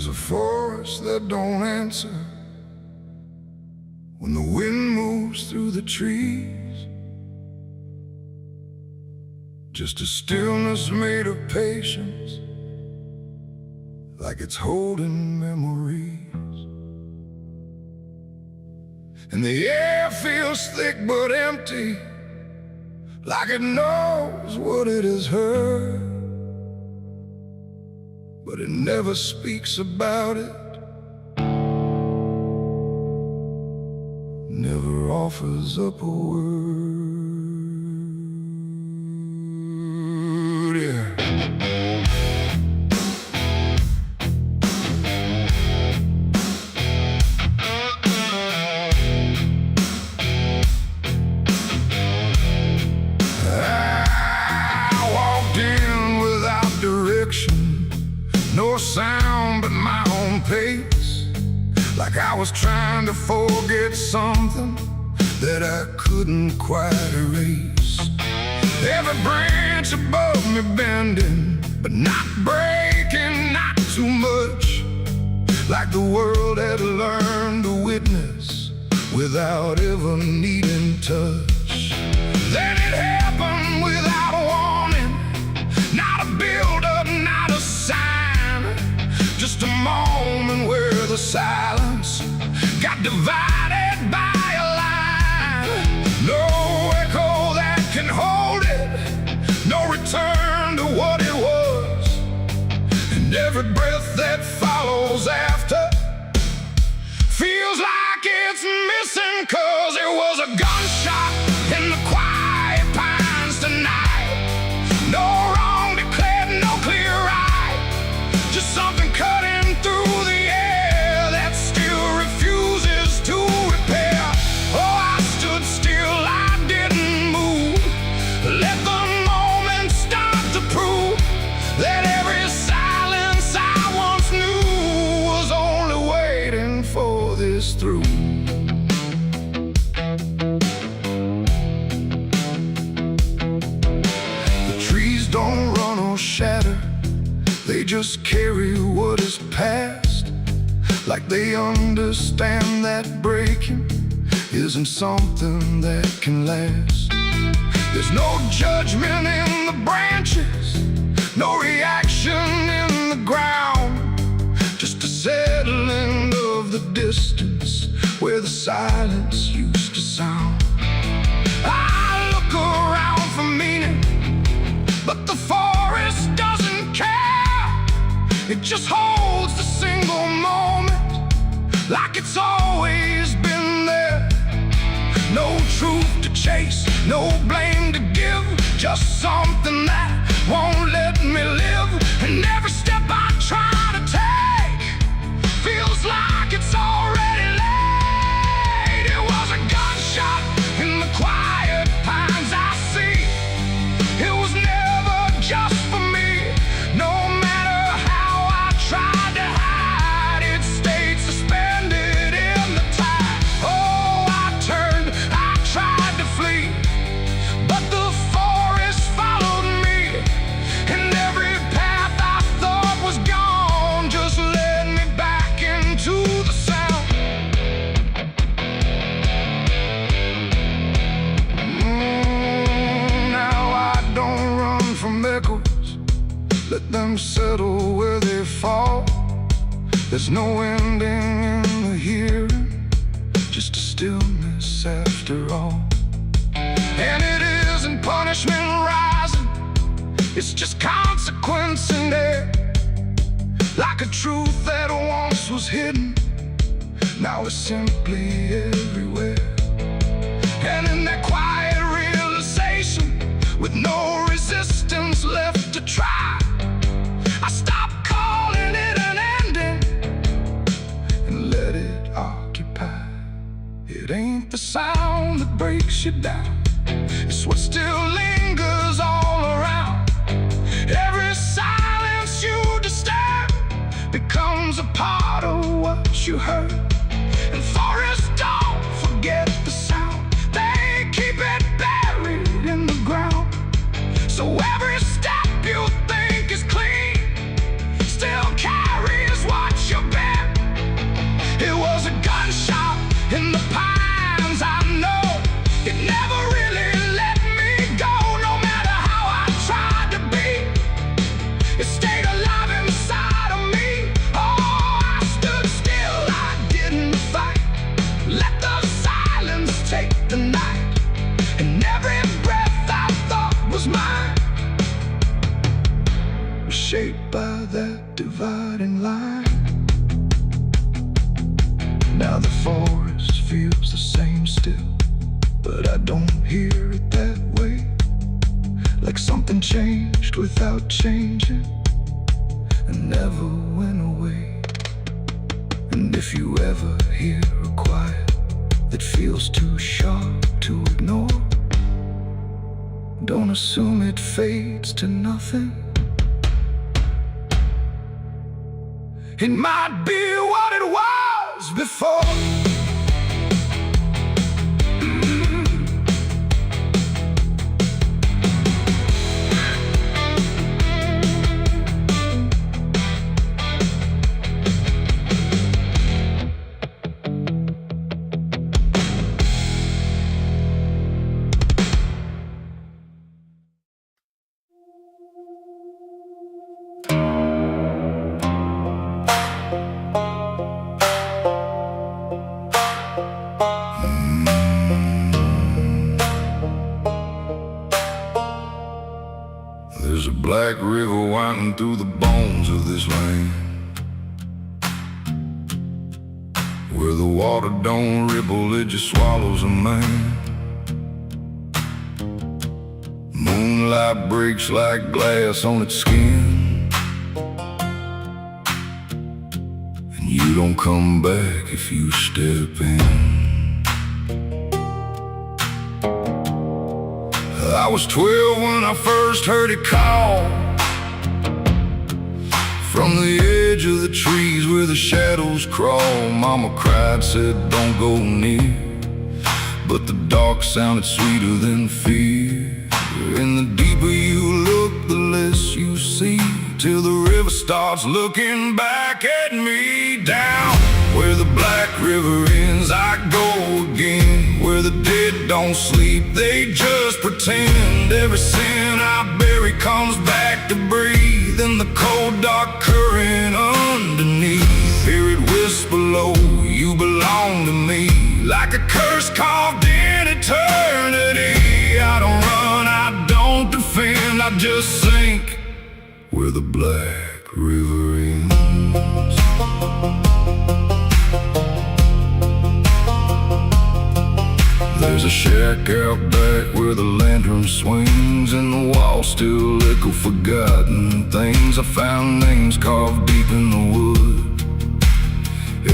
There's a forest that don't answer when the wind moves through the trees. Just a stillness made of patience, like it's holding memories. And the air feels thick but empty, like it knows what it has heard, but it never speaks about it, never offers up a word. Yeah. I walked in without direction, no sound but my own pace, like I was trying to forget something that I couldn't quite erase. Every branch above me bending, but not breaking, not too much, like the world had learned to witness without ever needing touch. Then it happened without a warning, not a build-up, not a sign, just a moment where the silence got divided by a line. No echo that can hold it, no return to what it was, and every breath that follows after feels like it's missing, 'cause it was a gunshot in the quiet pines tonight. No wrong declared, no clear right, just something cutting through the air that still refuses to repair. Oh, I stood still, I didn't move, let the moment start to prove that every silence I once knew was only waiting for this through. The trees don't run or shatter, they just carry what is past, like they understand that breaking isn't something that can last. There's no judgment in the branches, no reaction in the ground, just a settling of the distance where the silence used to sound. I look around for meaning, but the forest doesn't care. It just holds the single moment like it's always been there. No truth to chase, no blame to give, just something that won't let me live. And every step I try to take feels like it's already late. It was a gunshot in the quiet pines I see. It was never just for me. No matter how I tried to hide, it stayed suspended in the tide. Oh, I turned, I tried to flee, but the forest followed me, and every path I thought was gone just led me back into the sound. Now I don't run from echoes, let them settle where they fall. There's no ending in the hearing, just a stillness after all. And it isn't punishment rising, it's just consequence in there, like a truth that once was hidden, now it's simply everywhere. And in that quiet realization, with no resistance left to try, I stopped calling it an ending and let it occupy. It ain't the sound that breaks you down, it's what still lingers all around. Every silence you disturb becomes a part of what you heard. And forests don't forget the sound, they keep it buried in the ground. So every step you think is clean still carries what you Now the forest feels the same still, but I don't hear it that way. Like something changed without changing and never went away. And if you ever hear a quiet that feels too sharp to ignore, don't assume it fades to nothing. It might be what it was before. There's a black river winding through the bones of this land, where the water don't ripple, it just swallows a man. Moonlight breaks like glass on its skin, and you don't come back if you step in. I was 12 when I first heard it call, from the edge of the trees where the shadows crawl. Mama cried, said don't go near, but the dark sounded sweeter than fear. And the deeper you look, the less you see, till the river starts looking back at me. Down where the black river ends, I go again. Where the dead don't sleep, they just pretend. Every sin I bury comes back to breathe in the cold dark current underneath. Hear it whisper low, you belong to me, like a curse carved in eternity. I don't run, I don't defend, I just sink where the black river ends. There's a shack out back where the lantern swings, and the walls still echo forgotten things. I found names carved deep in the wood,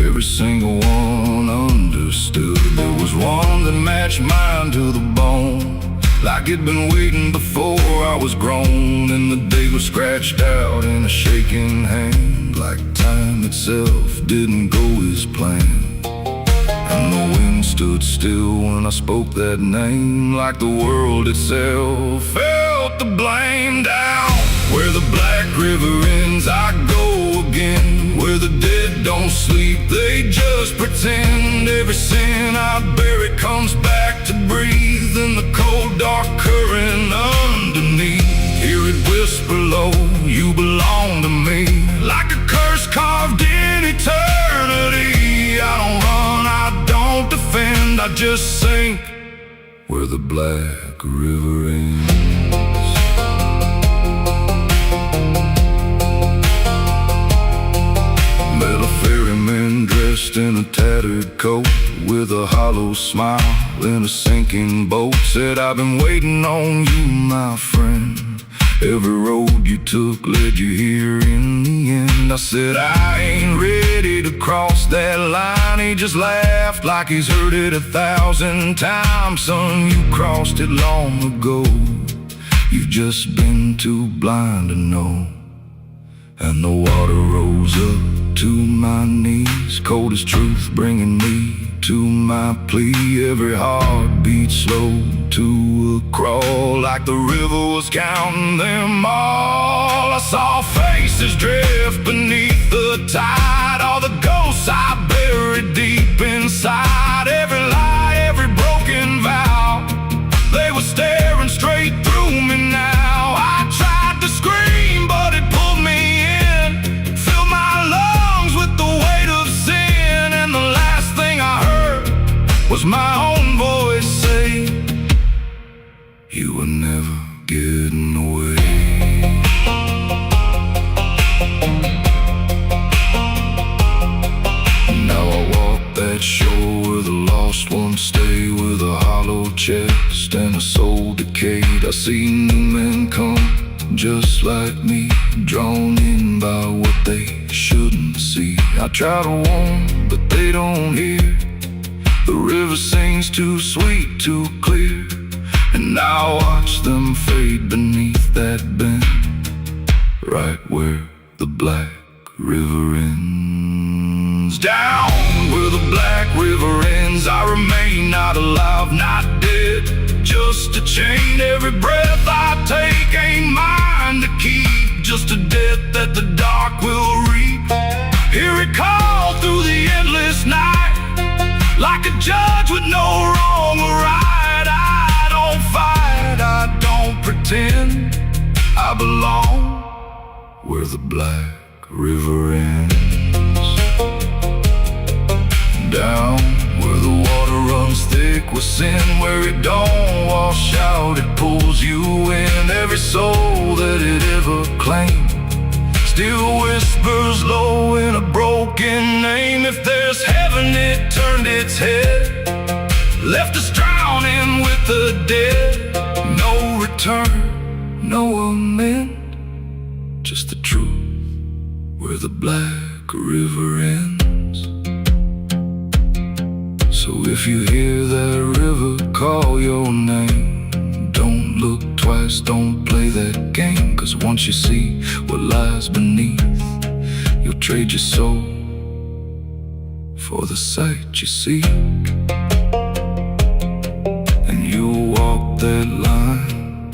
every single one understood. There was one that matched mine to the bone, like it'd been waiting before I was grown. And the day was scratched out in a shaking hand, like time itself didn't go as planned. And the wind stood still when I spoke that name, like the world itself felt the blame. Down where the black river ends, I go again. Where the dead don't sleep, they just pretend. Every sin I bury comes back to breathe in the cold dark current underneath. Hear it whisper low, you belong to me, like a curse carved in eternity. I don't run, I don't defend, I just sink where the black river ends. Met a ferryman dressed in a tattered coat, with a hollow smile in a sinking boat. Said, I've been waiting on you, my friend. Every road you took led you here in the end. I said, I ain't ready to cross that line. He just laughed like he's heard it 1,000 times. Son, you crossed it long ago. You've just been too blind to know. And the water rose up to my knees, cold as truth, bringing me to my plea. Every heartbeat slow to a crawl, like the river was counting them all. I saw faces drift beneath the tide, all the ghosts I buried deep inside. Every lie, every broken vow, they were staring straight through me now. I tried to scream, but it pulled me in, filled my lungs with the weight of sin. And the last thing I heard was my own voice say, you were never getting away. Now I walk that shore where the lost ones stay, with a hollow chest and a soul decayed. I see new men come, just like me, drawn in by what they shouldn't see. I try to warn, but they don't hear. The river sings too sweet, too clear, and I watch them fade beneath that bend, right where the black river ends. Down where the black river ends, I remain not alive, not dead, just a chain. Every breath I take ain't mine to keep, just a death that the dark will reap. Hear it call through the endless night, like a judge with no wrong or right. I don't fight, I don't pretend, I belong where the black river ends. Down where the water runs thick with sin, where it don't wash out, it pulls you in. Every soul that it ever claimed still whispers low in a broken name. If there's heaven, it turned its head, left us drowning with the dead. No return, no amend, just the truth where the black river ends. So if you hear that river call your name, don't look twice, don't play that game. Cause once you see what lies beneath, you'll trade your soul for the sight you seek. And you'll walk that line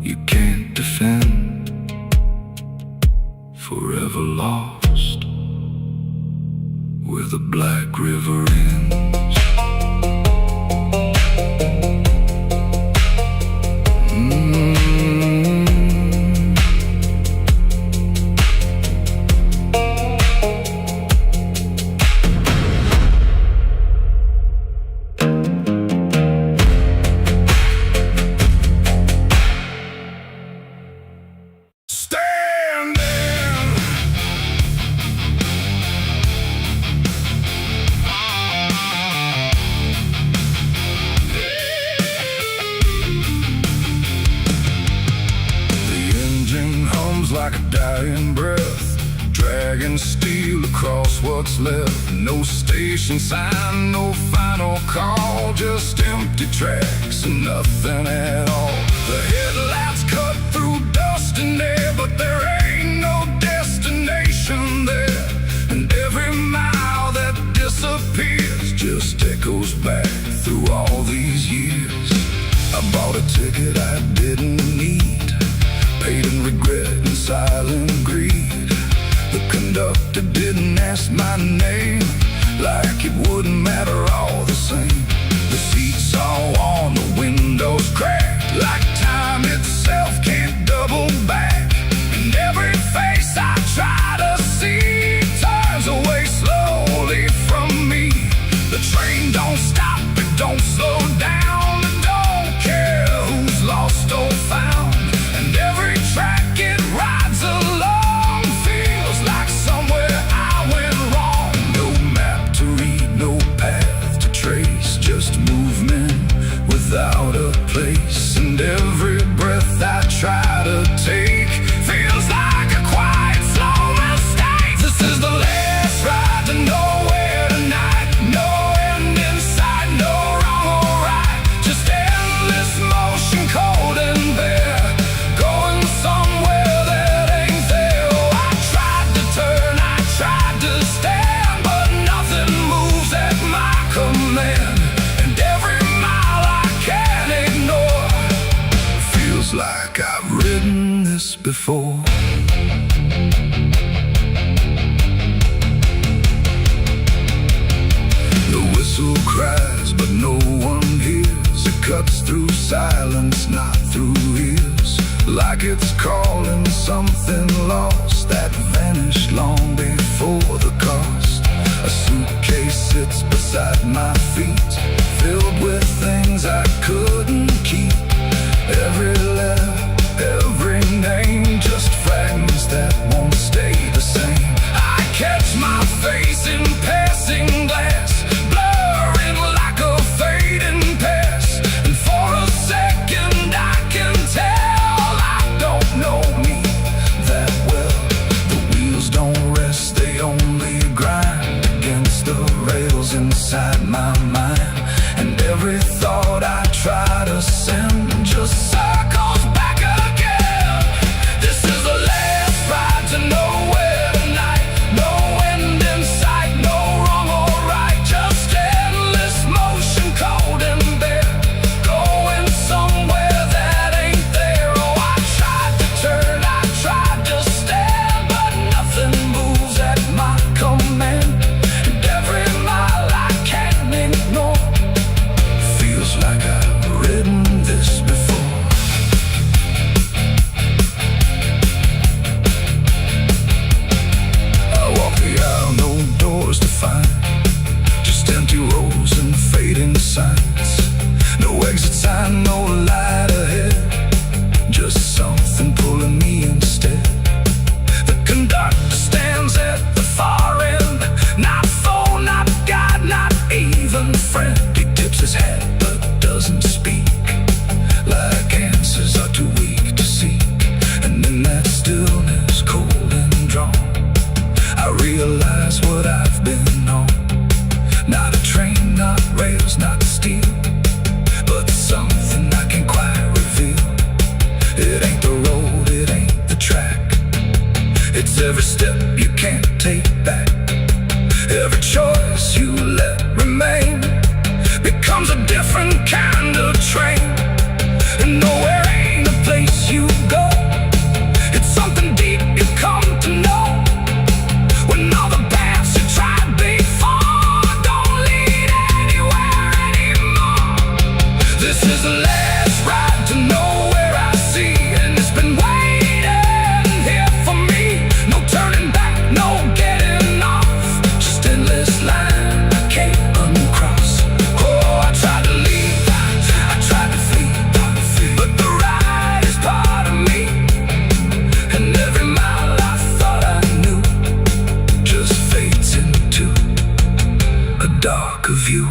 you can't defend, forever lost where the black river ends. Like a dying breath, dragging steel across what's left. No station sign, no final call, just empty tracks and nothing at all. The headlights cut through dust and air, but there ain't no destination there. And every mile that disappears just echoes back through all these years. I bought a ticket I didn't need, paid in regret and silent greed. The conductor didn't ask my name, like it wouldn't matter all the same. The seats all worn, the windows cracked, like time itself can't double back. And every face I try to see turns away slowly from me. The train don't stop, it don't slow down, it don't care who's lost or found. And every track it rides along feels like somewhere I went wrong. No map to read, no path to trace, just movement without a place. And every breath I try to take feels like a quiet, slow mistake. This is the last ride to nowhere tonight. No end in sight, no wrong or right, just endless motion, cold and bare, going somewhere that ain't there. Oh, I tried to turn, I tried to stand, but nothing moves at my command. And every mile I can't ignore feels like I've ridden this before. The whistle cries, but no one hears. It cuts through silence, not through ears, like it's calling something lost that vanished long before the cost. A suitcase sits beside my feet, filled with things I couldn't keep. Every letter, every name, just fragments that won't stay the same. I catch my face in passing glass, blur my mind, and every thought I try to send just circles back again. This is the last ride to nowhere tonight. No end in sight, no wrong or right, just endless motion, cold and bare, going somewhere that ain't there. Oh, I tried to turn, I tried to stand, but nothing moves at my command. And every mile I can't ignore feels like I've ridden this before. I walk the aisle, no doors to find, just empty rows and fading signs. No exit sign, no light ahead, just something pulling me instead. The conductor stands at the far end, not foe, not guide, not even friend. He tips his hat but doesn't speak, like answers are too weak to seek. And in that stillness, cold and drawn, I realize what I've been on. Not a train, not rails, not steel, but something I can't quite reveal. It ain't the road, it ain't the track, it's every step you can't take back. Every choice you let remain becomes a different kind of train. And nowhere ain't a place you go, it's something deep you come to know. When all the paths you tried before don't lead anywhere anymore. This is the last ride to nowhere I see, and it's been waiting here for me. No turning back, no getting off, just endless line I can't uncross. Oh, I tried to leave, I tried to flee, but the ride is part of me. And every mile I thought I knew just fades into a darker view.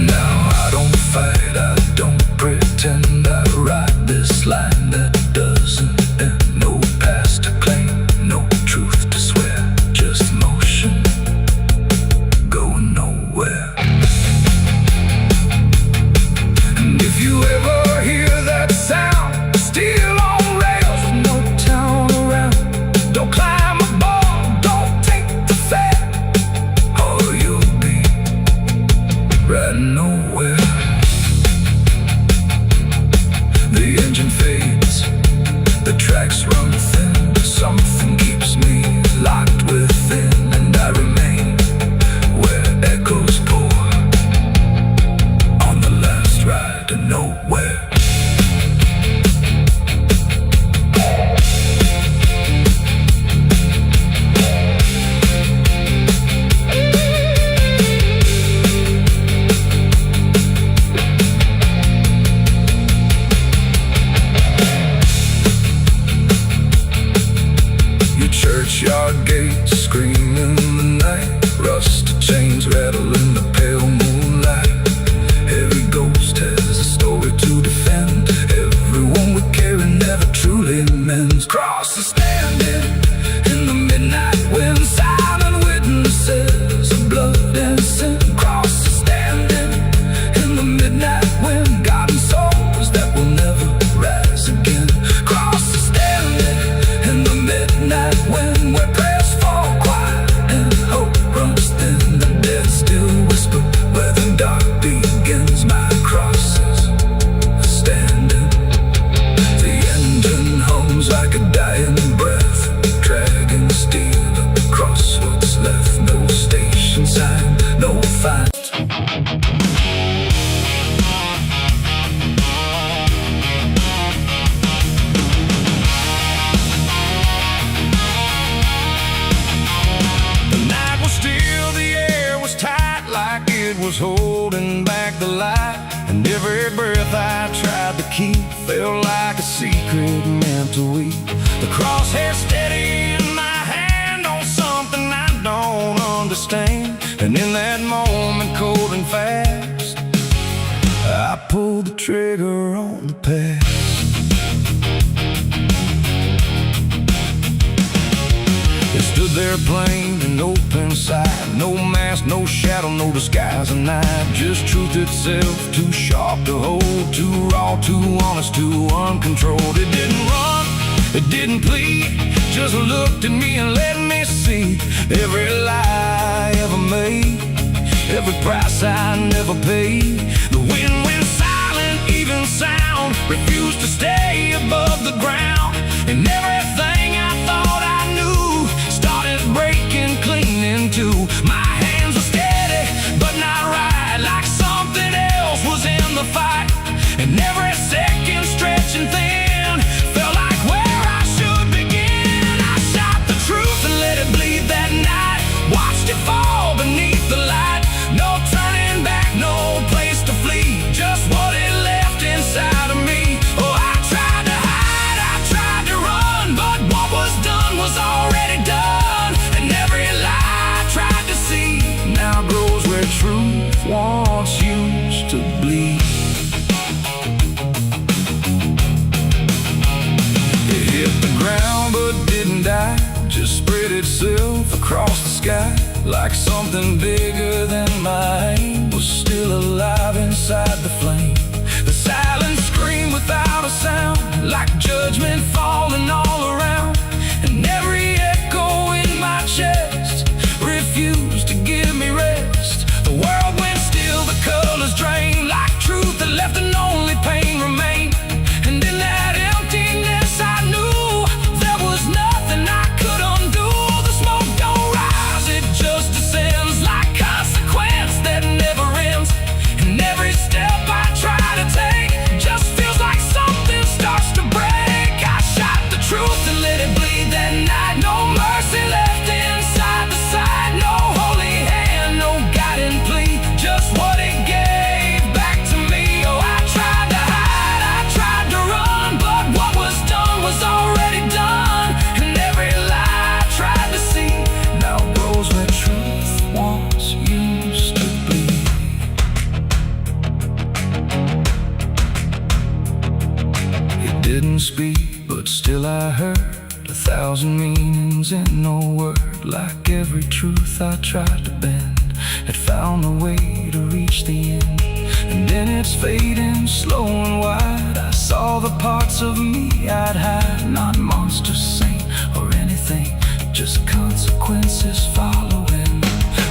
Now I don't fight, I don't pretend, I ride this line that doesn't end. No past to claim, no truth to swear, just motion, going nowhere. And if you ever hear that sound, steel on rails with no town around, don't climb aboard, don't take the fare, or you'll be riding nowhere. The engine fades, the tracks run thin, something keeps me locked within, and I remain where echoes pour on the last ride to nowhere. Your churchyard gates scream in the night, rusted chains rattle in the pale moonlight. Every ghost has a story to defend, everyone we carry never truly mends. Crosses standing in the midnight wind, silent witnesses of blood and sin. Crosses standing in the midnight wind, guarding souls that will never rise again. Crosses standing in the midnight wind, where prayers fall quiet and hope runs thin. The dead still whisper where the dark begins. My crosses are standing. The engine hums like a dying breath, dragging steel across what's left. No station sign, no fine. The night was still, the air was tight, like it was holding back the light. And every breath I tried to keep felt like a secret meant to weep. The crosshair steady in my hand on something I don't understand. And in that moment, cold and fast, I pulled the trigger on the past. It stood stood there plain and open sight. No mask, no shadow, no disguise at night. Just truth itself, too sharp to hold, too raw, too honest, too uncontrolled. It didn't run, it didn't plead, just looked at me and let me see every lie I ever made, every price I never paid. The wind went silent, even sound refused to stay above the ground. And everything I thought I knew started breaking clean in two. My hands were steady, but not right, like something else was in the fight. And every second stretching thin felt like where I should begin. I shot the truth and let it bleed that night. Watched it fall beneath the light. No turning back, no place to flee, just what it left inside of me. Oh, I tried to hide, I tried to run, but what was done was already done. And every lie I tried to see now grows where truth once used to bleed. It hit the ground but didn't die, just spread itself across the sky. Like something bigger than my aim was still alive inside the flame. The silence screamed without a sound, like judgment falling all around. And every echo in my chest refused to give me rest. The world went still, the colors drained, like truth that left and only pain remained. And in that emptiness I knew there was nothing I could undo. The smoke don't rise, it just descends like consequence that never ends. And every step I try to take just feels like something starts to break. I shot the truth and let it bleed that night. No mercy left inside the side, no holy hand, no guiding plea, just what it gave back to me. Oh, I tried to hide, I tried to run, but what was done was already done. And every lie I tried to see now grows where truth once used to bleed. It didn't speak, but still I heard 1,000 meanings in no word. Like every truth I tried to bend had found a way to reach the end. And in its fading, slow and wide, I saw the parts of me I'd hide. Not monster, saint, or anything, just consequences following.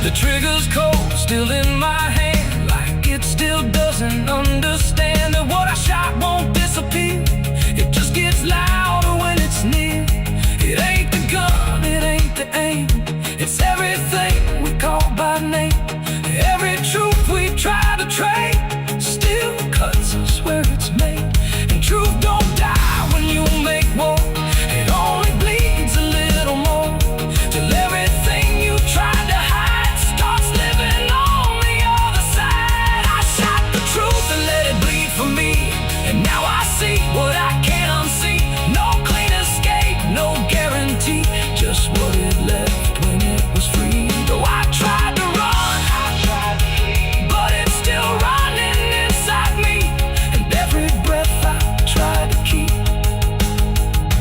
The trigger's cold, still in my hand, like it still doesn't understand that what I shot won't disappear. It just gets louder when it's near. It ain't the gun, it ain't the aim, it's everything we call by name. Every truth we try to trade still cuts us where it's made. And truth don't die when you make war, it only bleeds a little more, till everything you tried to hide starts living on the other side. I shot the truth and let it bleed for me, and now I see what I can't unsee. No clean escape, no guarantee, just what it left when it was free. Though I tried to run, I tried to flee, but it's still running inside me. And every breath I try to keep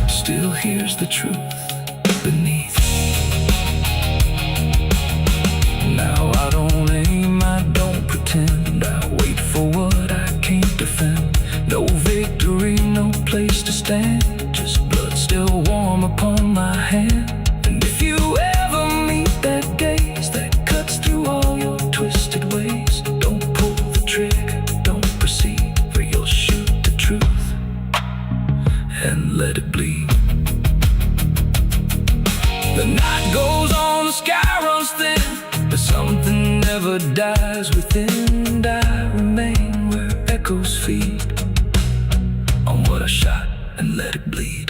still hears the truth beneath. Now I don't aim, I don't pretend, I wait for what I can't defend. No victory, no place to stand, just blood still warm upon my hand. And if you ever meet that gaze that cuts through all your twisted ways, don't pull the trigger, don't proceed, for you'll shoot the truth and let it bleed. The night goes on, the sky runs thin, but something never dies within. And I remain where echoes feed on what I shot and let it bleed.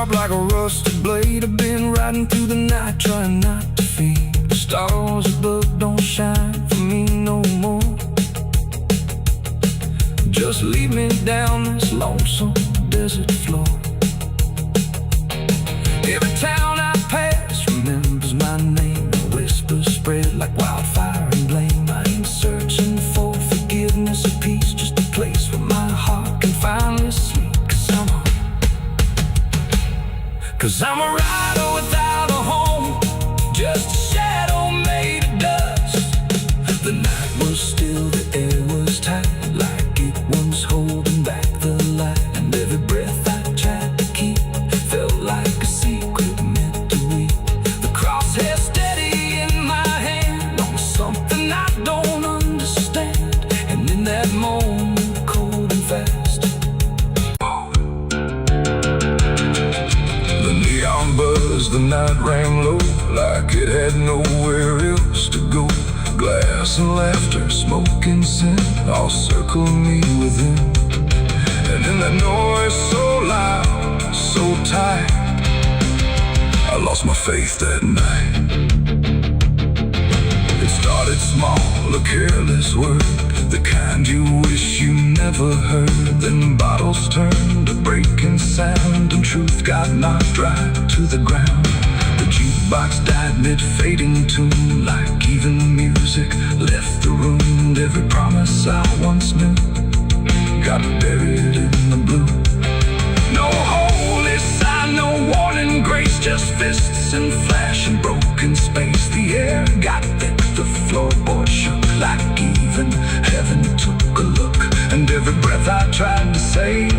sharp like a rusted blade. I've been riding through the night trying not to fade. The stars above don't shine for me no more. Just lead me down this lonesome desert floor. Every town I pass remembers my name. The whispers spread like wildfire and blame. I ain't searching for forgiveness or peace, just a place where my heart can finally sleep. Cause I'm a rider without a home, just a shadow made of dust. The night was still, the air was tight, like it was holding back the light. And every breath I tried to keep felt like a secret meant to weep. The crosshair steady in my hand on something I don't understand. And in that moment, cold and fast, the neon buzzed, the night rang low, like it had nowhere else to go. Glass and laughter, smoke and sin, all circling me within. And in that noise so loud, so tight, I lost my faith that night. It started small, a careless word, the kind you wish you never heard. Then bottles turned to breaking sound, and truth got knocked right to the ground. The jukebox died mid-fading tune, like even music left the room. And every promise I once knew got buried in the blue. No holy sign, no warning grace, just fists and flash and broken space. The air got thick, the floorboard shook, like even heaven took a look. And every breath I tried to save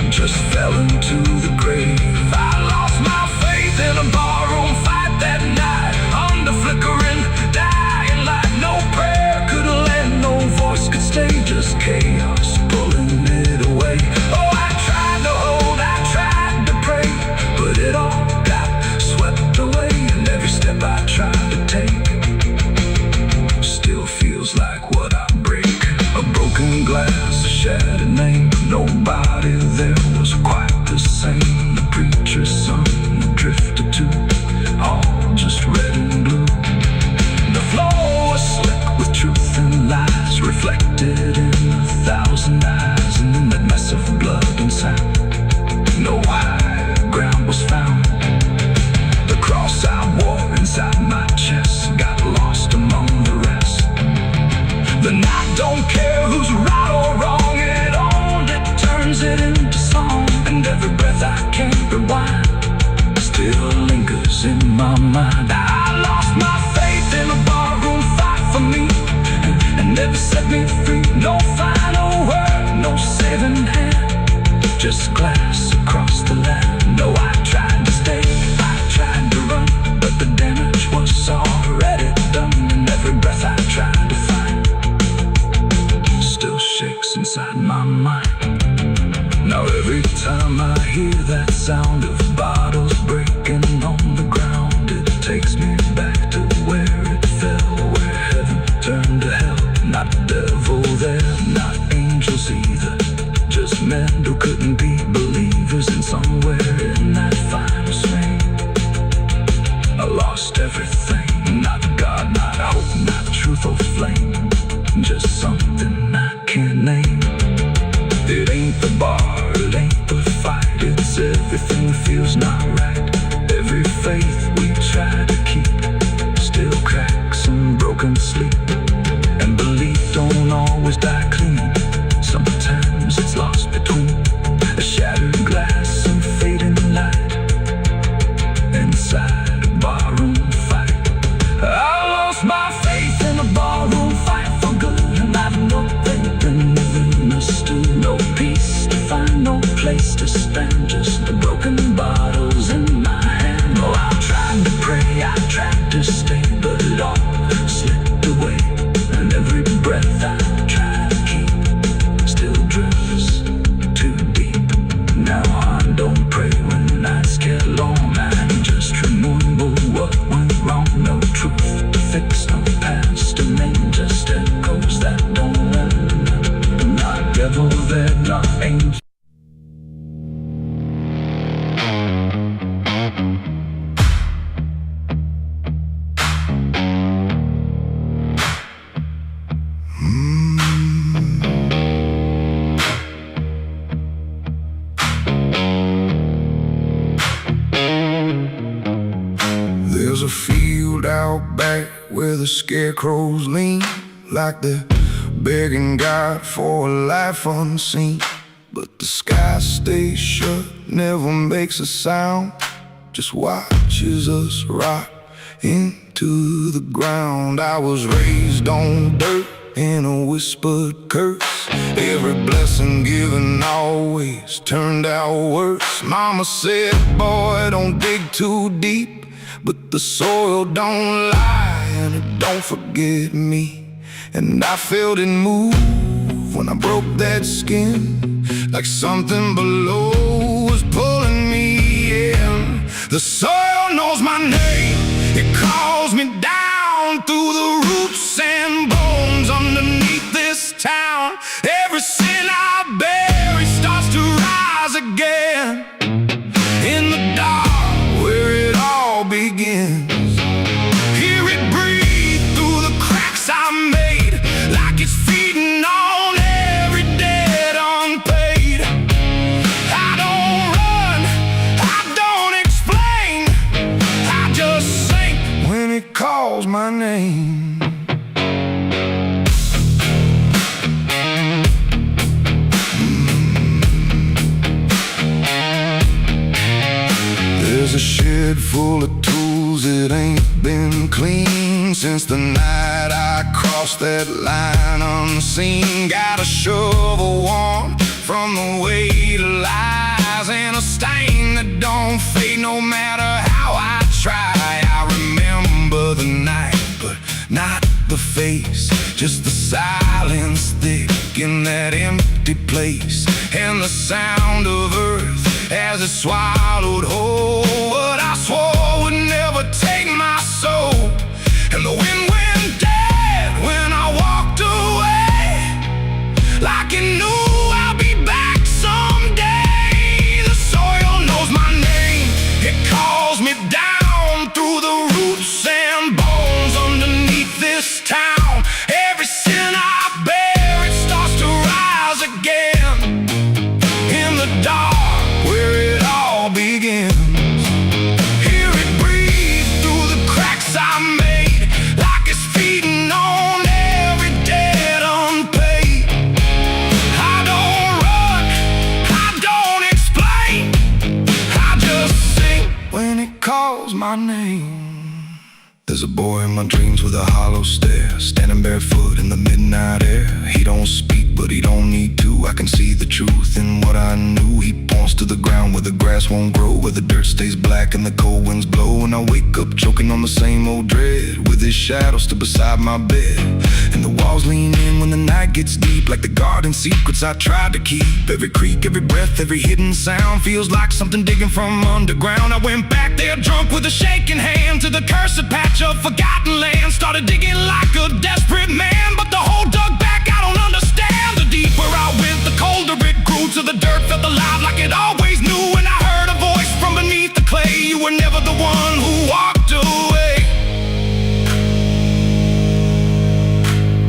just fell into the grave. I lost my faith in a barroom fight that night, under flickering, dying light. No prayer could land, no voice could stay, just chaos pulling it away. Oh, I tried to hold, I tried to pray, but it all got swept away. And every step I tried to take still feels like what I break. A broken glass, a shattered name, nobody there was quite the same. The preacher's son drifted too, all just red and blue. The floor was slick with truth and lies, reflected in 1,000 eyes. And in that mess of blood and sound, no high ground was found. The cross I wore inside my chest got lost among the rest. The night don't care who's right or wrong, it only turns it into song. And every breath I can't rewind still lingers in my mind. I lost my faith in a barroom fight for me, and never set me free. No final word, no saving hand, just glass across the land. No, I tried to stay, I tried to run, but the damage was already done. And every breath I tried to find still shakes inside my mind. Now every time I hear that sound of bottles breaking on the ground, it takes me back to where it fell, where heaven turned to hell. Not devil there, not angels either, just men who couldn't be believers. And somewhere in that final swing, I lost everything. Not God, not hope, not truth or flame, just something I can't name. It ain't the bar, it ain't the fight, it's everything that feels not right. Every faith we try to keep still cracks and broken sleep. And belief don't always die clean, sometimes it's lost between a shattered glass and fading light inside a barroom fight. I lost my faith in a barroom fight for good, and I've nothing understood. No peace to find, no place to stand, just the broken bottles in my hand. Oh, I tried to pray, I tried to stay, but it all slipped away. And every breath I tried the scarecrows lean, like they're begging God for a life unseen. But the sky stays shut, never makes a sound, just watches us rot into the ground. I was raised on dirt in a whispered curse. Every blessing given always turned out worse. Mama said, boy, don't dig too deep, but the soil don't lie and it don't forget me. And I felt it move when I broke that skin, like something below was pulling me in. The soil knows my name, it calls me down through the roots and bones underneath this town. Every sin I bury starts to rise again in the dark where it all begins. Hear it breathe through the cracks I made, like it's feeding on every debt unpaid. I don't run, I don't explain, I just sink when it calls my name. There's a shed full of tools that ain't been clean since the night I crossed that line unseen. Got a shovel worn from the weight of lies, and a stain that don't fade no matter how I try. I remember the night, but not the face, just the silence thick in that empty place, and the sound of earth as it swallowed whole what I swore would never take my soul. And the wind went dead when I walked away, like it knew I'll be back someday. The soil knows my name, it calls me down through the roots and bones underneath this town. Every sin I bear, it starts to rise again in the dark where it all begins. Hear it breathe through the cracks I made, like it's feeding on every debt unpaid. I don't run, I don't explain, I just sing when it calls my name. There's a boy in my dreams with a hollow stare, standing barefoot in the midnight air. He don't speak, but he don't need to. I can see the truth in what I knew. He points to the ground where the grass won't grow, where the dirt stays black and the cold winds blow. And I wake up choking on the same old dread, with his shadow still beside my bed. And the walls lean in when the night gets deep, like the garden secrets I tried to keep. Every creak, every breath, every hidden sound feels like something digging from underground. I went back there drunk with a shaking hand to the cursed patch of forgotten land. Started digging like a desperate man, but the hole dug back, I don't understand. The deeper I went, the colder it grew, till the dirt felt alive like it always knew. And I heard a voice from beneath the clay, you were never the one who walked away.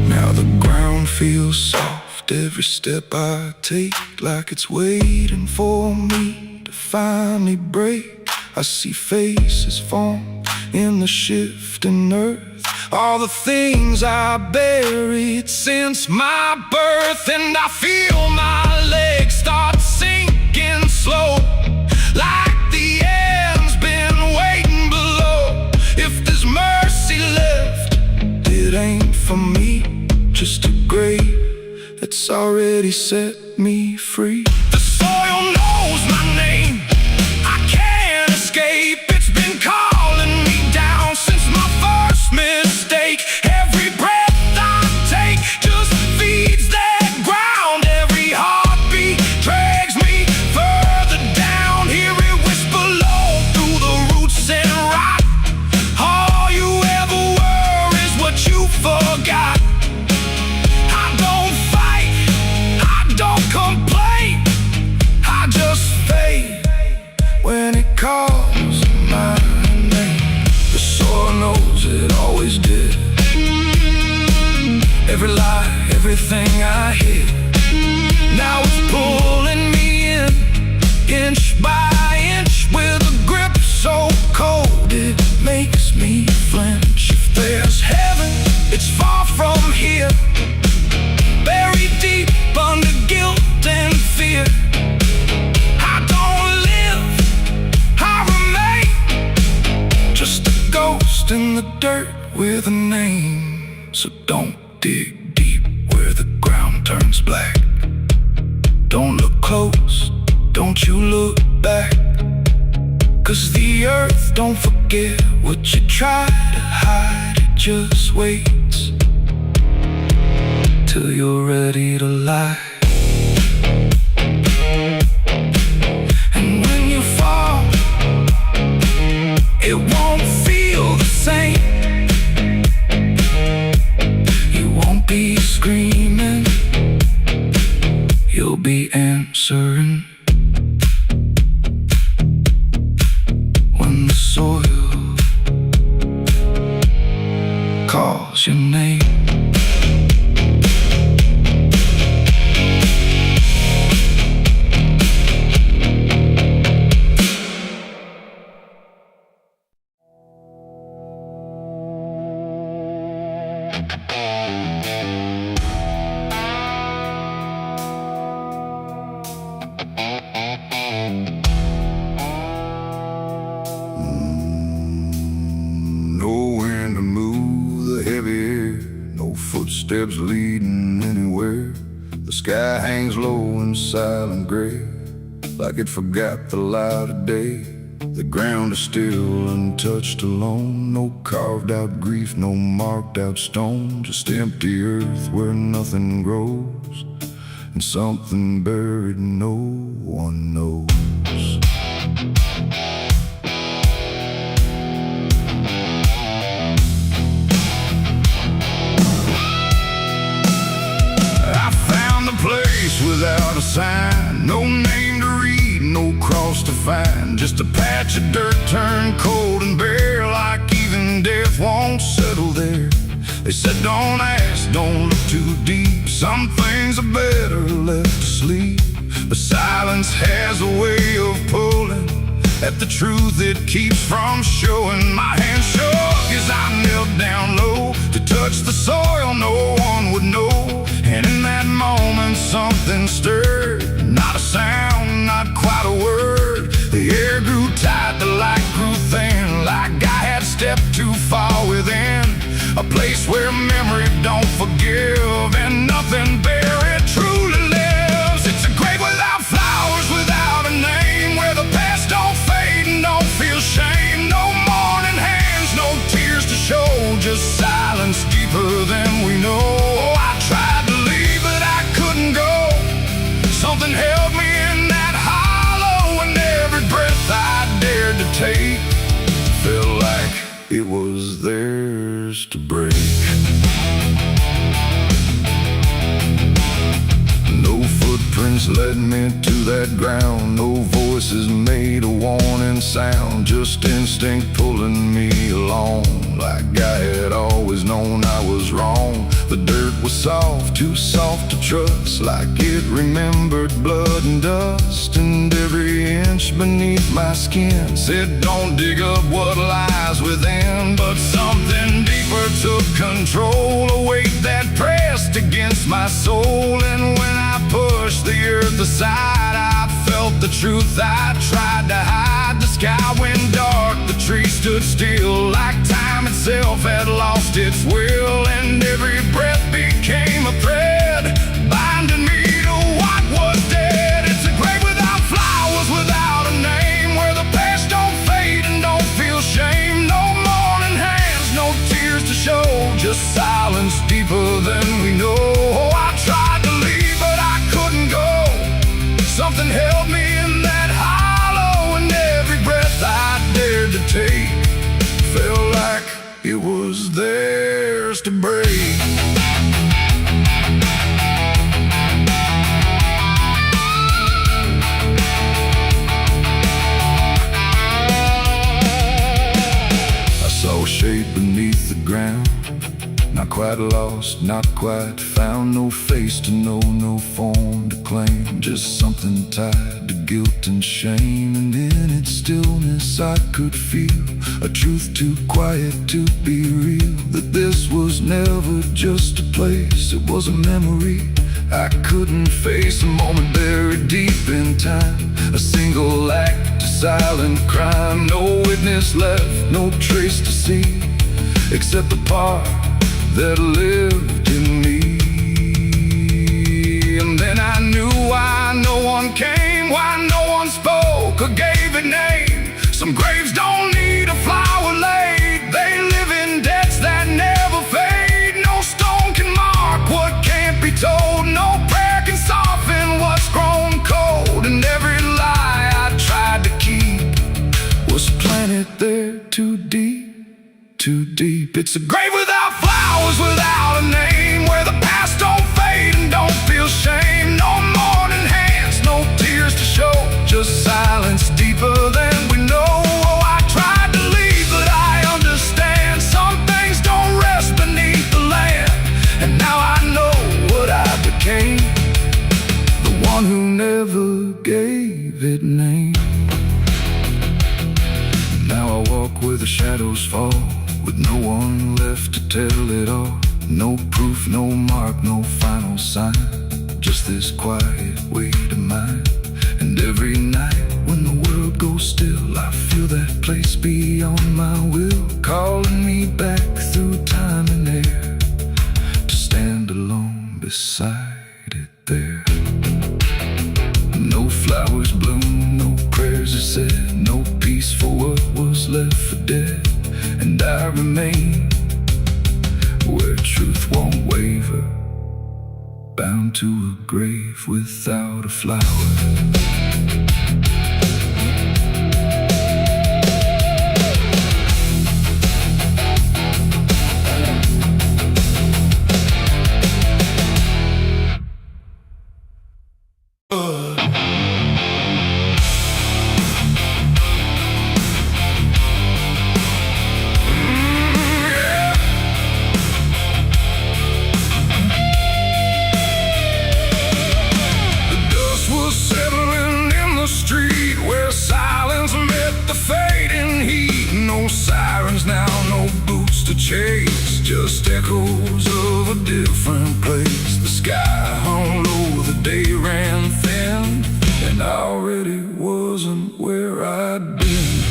Now the ground feels soft, every step I take, like it's waiting for me to finally break. I see faces form in the shifting earth, all the things I buried since my birth. And I feel my legs start sinking slow, like the end's been waiting below. If there's mercy left, it ain't for me, just a grave that's already set me free. The soil knows my name, I can't escape. It's been calling me down since my first mistake. Every breath I take just feeds that ground. Every heartbeat drags me further down. Hear it whisper low through the roots and rot. All you ever were is what you forgot. I don't fight, I don't complain, I just fade when it calls my name. The soil knows it always did. Every lie, everything I hid, now it's pulling me in, inch by inch, with a grip so cold it makes me flinch. If there's heaven It's far from here, buried deep under guilt and fear. I don't live, I remain just a ghost in the dirt with a name. So don't dig deep where the ground turns black. Don't look close, don't you look back. 'Cause the earth don't forget what you try to hide. It just waits till you're ready to lie. And when you fall, it won't feel the same. You won't be screaming, you'll be answering. When the soil calls your name. Footsteps leading anywhere. The sky hangs low in silent gray, like it forgot the light of day. The ground is still untouched alone. No carved out grief, no marked out stone. Just empty earth where nothing grows, and something buried no one knows. Without a sign, no name to read, no cross to find. Just a patch of dirt turned cold and bare, like even death won't settle there. They said don't ask, don't look too deep. Some things are better left to sleep. But silence has a way of pulling at the truth it keeps from showing. My hand shook as I knelt down low to touch the soil no one would know. And in that moment something stirred, not a sound, not quite a word. The air grew tight, the light grew thin, like I had stepped too far within a place where memory don't forgive and nothing buried truly lives. It's a grave without flowers, without a name, where the past don't fade and don't feel shame. No mourning hands, no tears to show, just silence deeper than we know. I tried to leave, but I couldn't go. Something held me in that hollow, and every breath I dared to take felt like it was theirs to break. No footprints led me to that ground, no voices made a warning sound, just instinct pulling me along, like I had always known I was wrong. The dirt was soft, too soft to trust, like it remembered blood and dust. And every inch beneath my skin said don't dig up what lies within. But something deeper took control, a weight that pressed against my soul. And when I pushed the earth aside, I felt the truth I tried to hide. The sky went dark, the trees stood still, like time itself had lost its will. And every breath became a thread, binding me to what was dead. It's a grave without flowers, without a name, where the past don't fade and don't feel shame. No mourning hands, no tears to show, just silence deeper than we know. I tried to leave, but I couldn't go. Something held me in that hollow, and every breath I dared to take felt like it was theirs to break. quite lost, not quite found. No face to know, no form to claim. Just something tied to guilt and shame. And in its stillness I could feel a truth too quiet to be real. That this was never just a place, it was a memory I couldn't face. A moment buried deep in time, a single act, a silent crime. No witness left, no trace to see, except the part that lived in me. And then I knew why no one came, why no one spoke or gave it name. Some graves don't need a flower laid, they live in debts that never fade. No stone can mark what can't be told, no prayer can soften what's grown cold. And every lie I tried to keep was planted there too deep, too deep. It's a grave without flowers, without a name, where the past don't fade and don't feel shame. No mourning hands, no tears to show, just silence deeper than we know. Oh, I tried to leave, but I understand some things don't rest beneath the land. And now I know what I became, the one who never gave it name. Now I walk where the shadows fall, with no one left to tell it all. No proof, no mark, no final sign, just this quiet weight of mine. And every night when the world goes still, I feel that place beyond my will, calling me back through time and air, to stand alone beside it there. No flowers bloom, no prayers are said, no peace for what was left for dead. And I remain where truth won't waver, bound to a grave without a flower. Chase, just echoes of a different place. The sky hung low, the day ran thin, and I already wasn't where I'd been.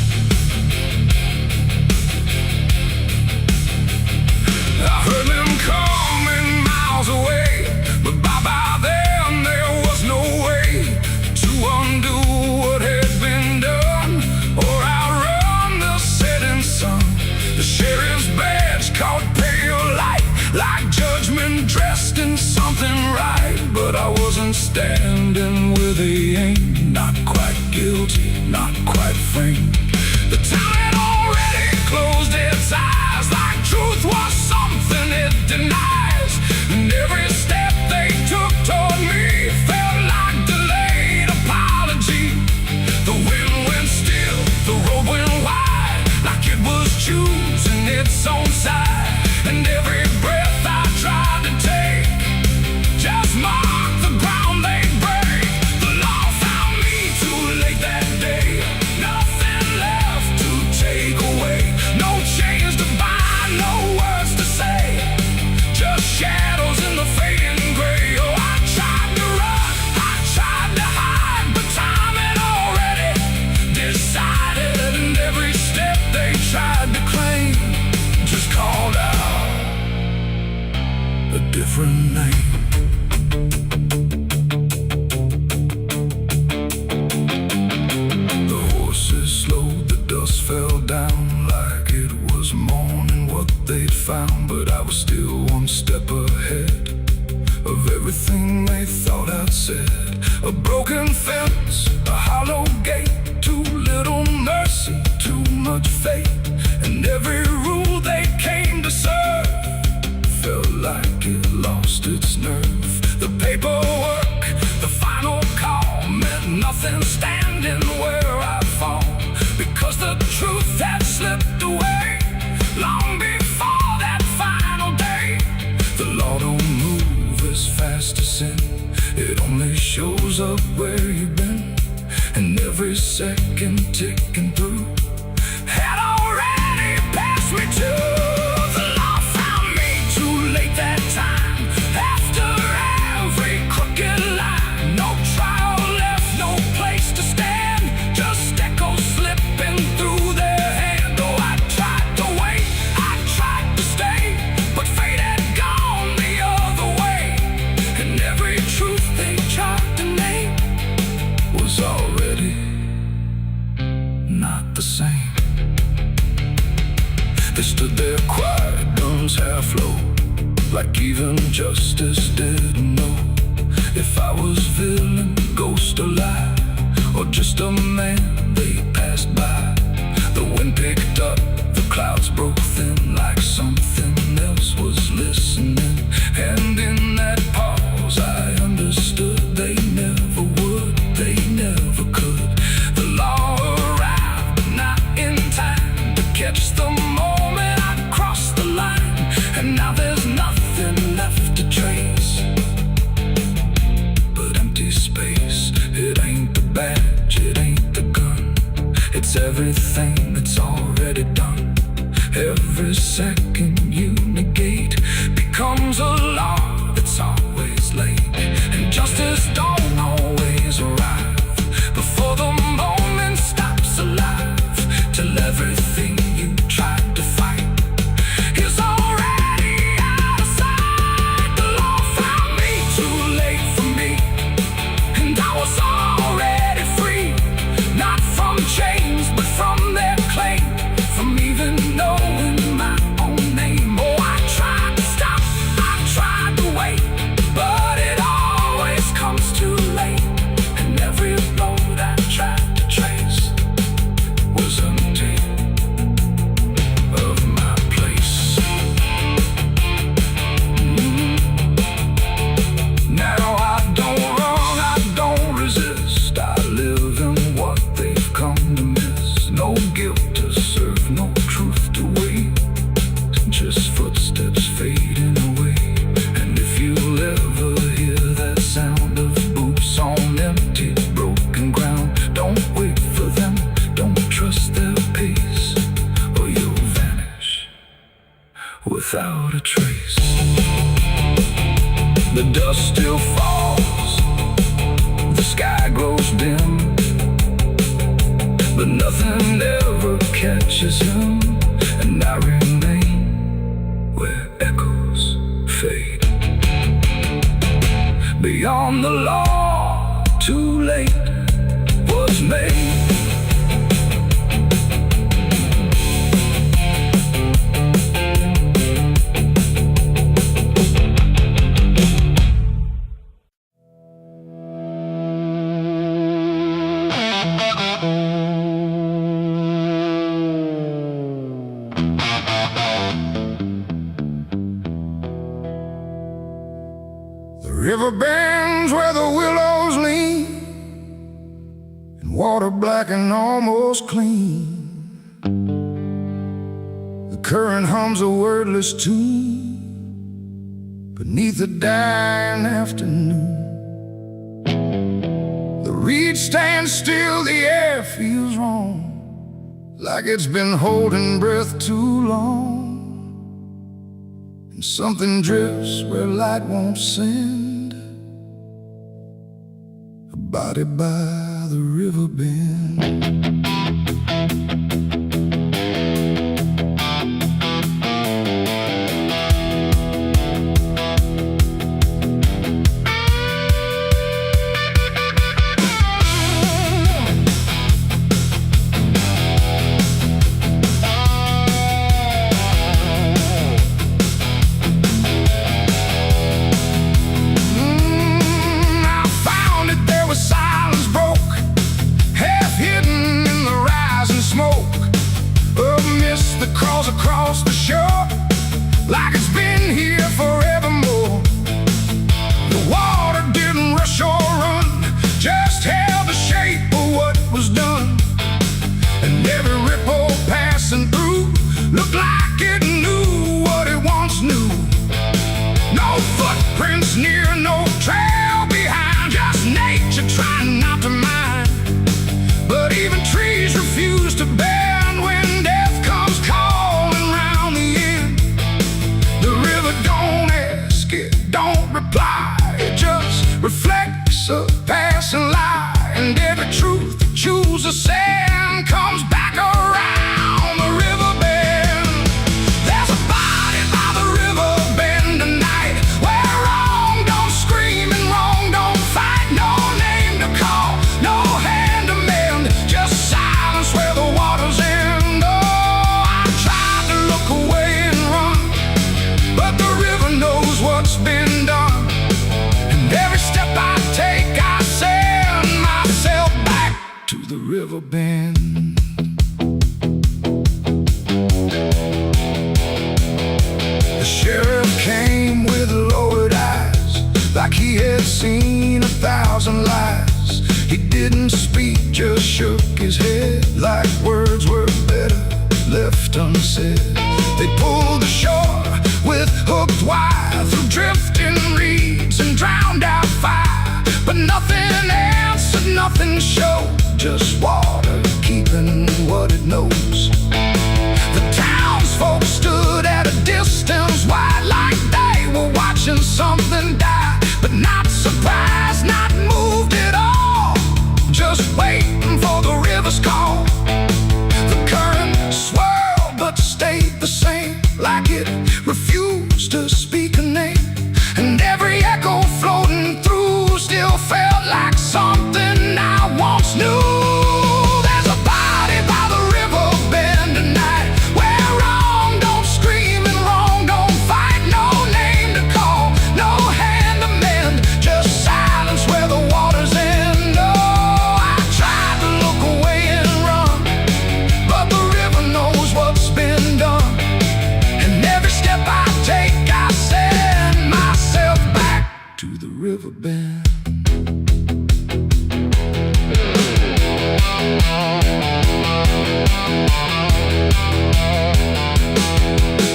I heard them coming miles away, but by then there was no way to undo what had been done, or outrun the setting sun. The sheriff's badge caught pale light, like judgment dressed in something right. But I wasn't standing where they aimed, not quite guilty, not quite framed. The town had already closed its eyes, like truth was something it denies. And every step they took toward me felt like delayed apology. The wind went still, the road went wide, like it was choosing its own side. And every breath I tried to take just marked the ground they break. The law found me too late that day, nothing left to take away. No chains to bind, no words to say, just shadows in the fading gray. Oh, I tried to run, I tried to hide, but time had already decided. And every step they tried to claim just called out a different name. The horses slowed, the dust fell down, like it was morning what they'd found. But I was still one step ahead of everything they thought I'd said. A broken fence, a hollow gate, too little mercy, too much fate. And every rule they came to serve felt like it lost its nerve. The paperwork, the final call, meant nothing standing where I'd fall, because the truth had slipped away long before that final day. tries to sin. It only shows up where you've been, and every second ticking through had already passed me too. The law found me too late that time. After every crooked line, no trial left, no place to stand, just echoes slipping through their hand. Oh, I tried to wait, I tried to stay, but fate had gone the other way, and every truth they tried to name was already not the same. They stood there quiet, guns half low, like even justice didn't know if I was villain, ghost or lie, or just a man they passed by. The wind picked up, the clouds broke thin, like something else was listening. And in that pause I understood they never would, they never could. The law arrived, but not in time to catch the moment I crossed the line. And now there's nothing left to trace but empty space. It ain't the badge, it ain't the gun, it's everything that's already done. Every second you negate becomes a law that's always late, and justice don't always arrive before the moment stops alive, till everything you tried to fight is already out of sight. The law found me too late for me, and I was already free, not from chains but from their claim, from even knowing my own name. Oh, I tried to stop, I tried to wait, but it always comes too late, and every road I tried to trace was empty of my place. Now I don't run, I don't resist, I live in what they've come to miss. No guilt to serve, no truth to wait, just footsteps fading away. And if you'll ever hear that sound of boots on empty, broken ground, don't wait for them, don't trust their pace, or you'll vanish without a trace. The dust still falls, the sky grows dim, but nothing ever catches him, and I remain where echoes fade. Beyond the law, too late was made. The river bends where the willows lean, and water black and almost clean. The current hums a wordless tune beneath the dying afternoon. The reed stands still, the air feels wrong, like it's been holding breath too long. And something drifts where light won't send, a body by the river bend. Silence broke, half hidden in footprints near, no trail behind, just nature trying not to mind. But even trees refuse to bend when death comes calling round the end. The river don't ask, it don't reply, it just reflects a passing lie. And every truth that chooses sand comes back around the river bend. There's a body by the river bend tonight, where wrong don't scream and wrong don't fight. No name to call, no hand to mend, just silence where the waters end. Oh, I tried to look away and run, but the river knows what's been done. And every step I take, I send myself back to the river bend. The sheriff came with lowered eyes, like he had seen 1,000 lies. He didn't speak, just shook his head, like words were better left unsaid. They pulled ashore with hooked wire through drifting reeds and drowned out fire, but nothing answered, nothing showed, just water keeping what it knows. The townsfolk stood at a distance wide, like they were watching something die, but not surprised, not moved at all, just waiting for the river's call. The current swirled but stayed the same, like it refused to speak a name. And every echo floating through still felt like something I once knew. There's a body by the river bend tonight, where wrong don't scream and wrong don't fight. No name to call, no hand to mend, just silence where the waters end. Oh, I tried to look away and run, but the river knows what's been done. And every step I take, I send myself back to the river bend.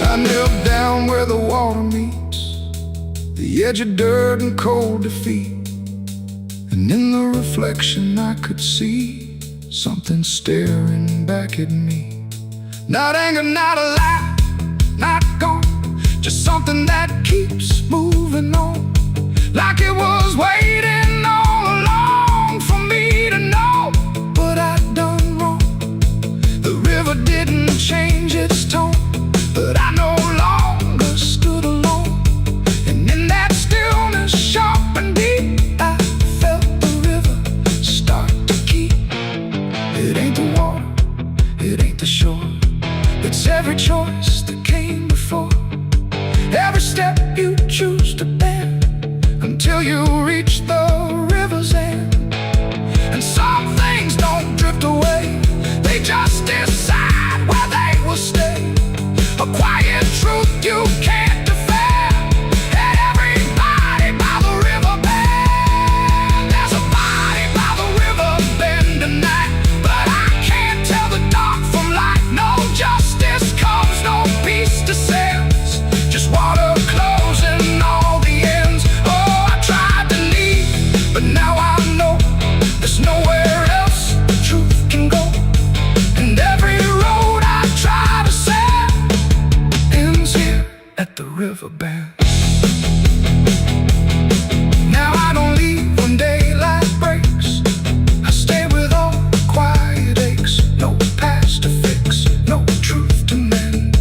I knelt down where the water meets the edge of dirt and cold defeat, and in the reflection I could see something staring back at me. Not anger, not a lie, not gone, just something that keeps moving on, like it was waiting all along for me to know what I'd done wrong. The river didn't change its tone, but I no longer stood alone. And in that stillness, sharp and deep, I felt the river start to keep. It ain't the water, it ain't the shore, it's every choice that came before. Every step you choose to bend, until you reach the river's end. And some things don't drift away, they just decide where they will stay. A quiet truth you can't defend, and everybody by the river bend. There's a body by the river bend tonight, but I can't tell the dark from light. No justice comes, no peace descends, just water closing all the ends. Oh, I tried to leave, but now I know there's nowhere else the truth can go. And every road I try to set ends here at the river bend. Now I don't leave when daylight breaks, I stay with all the quiet aches. No past to fix, no truth to mend,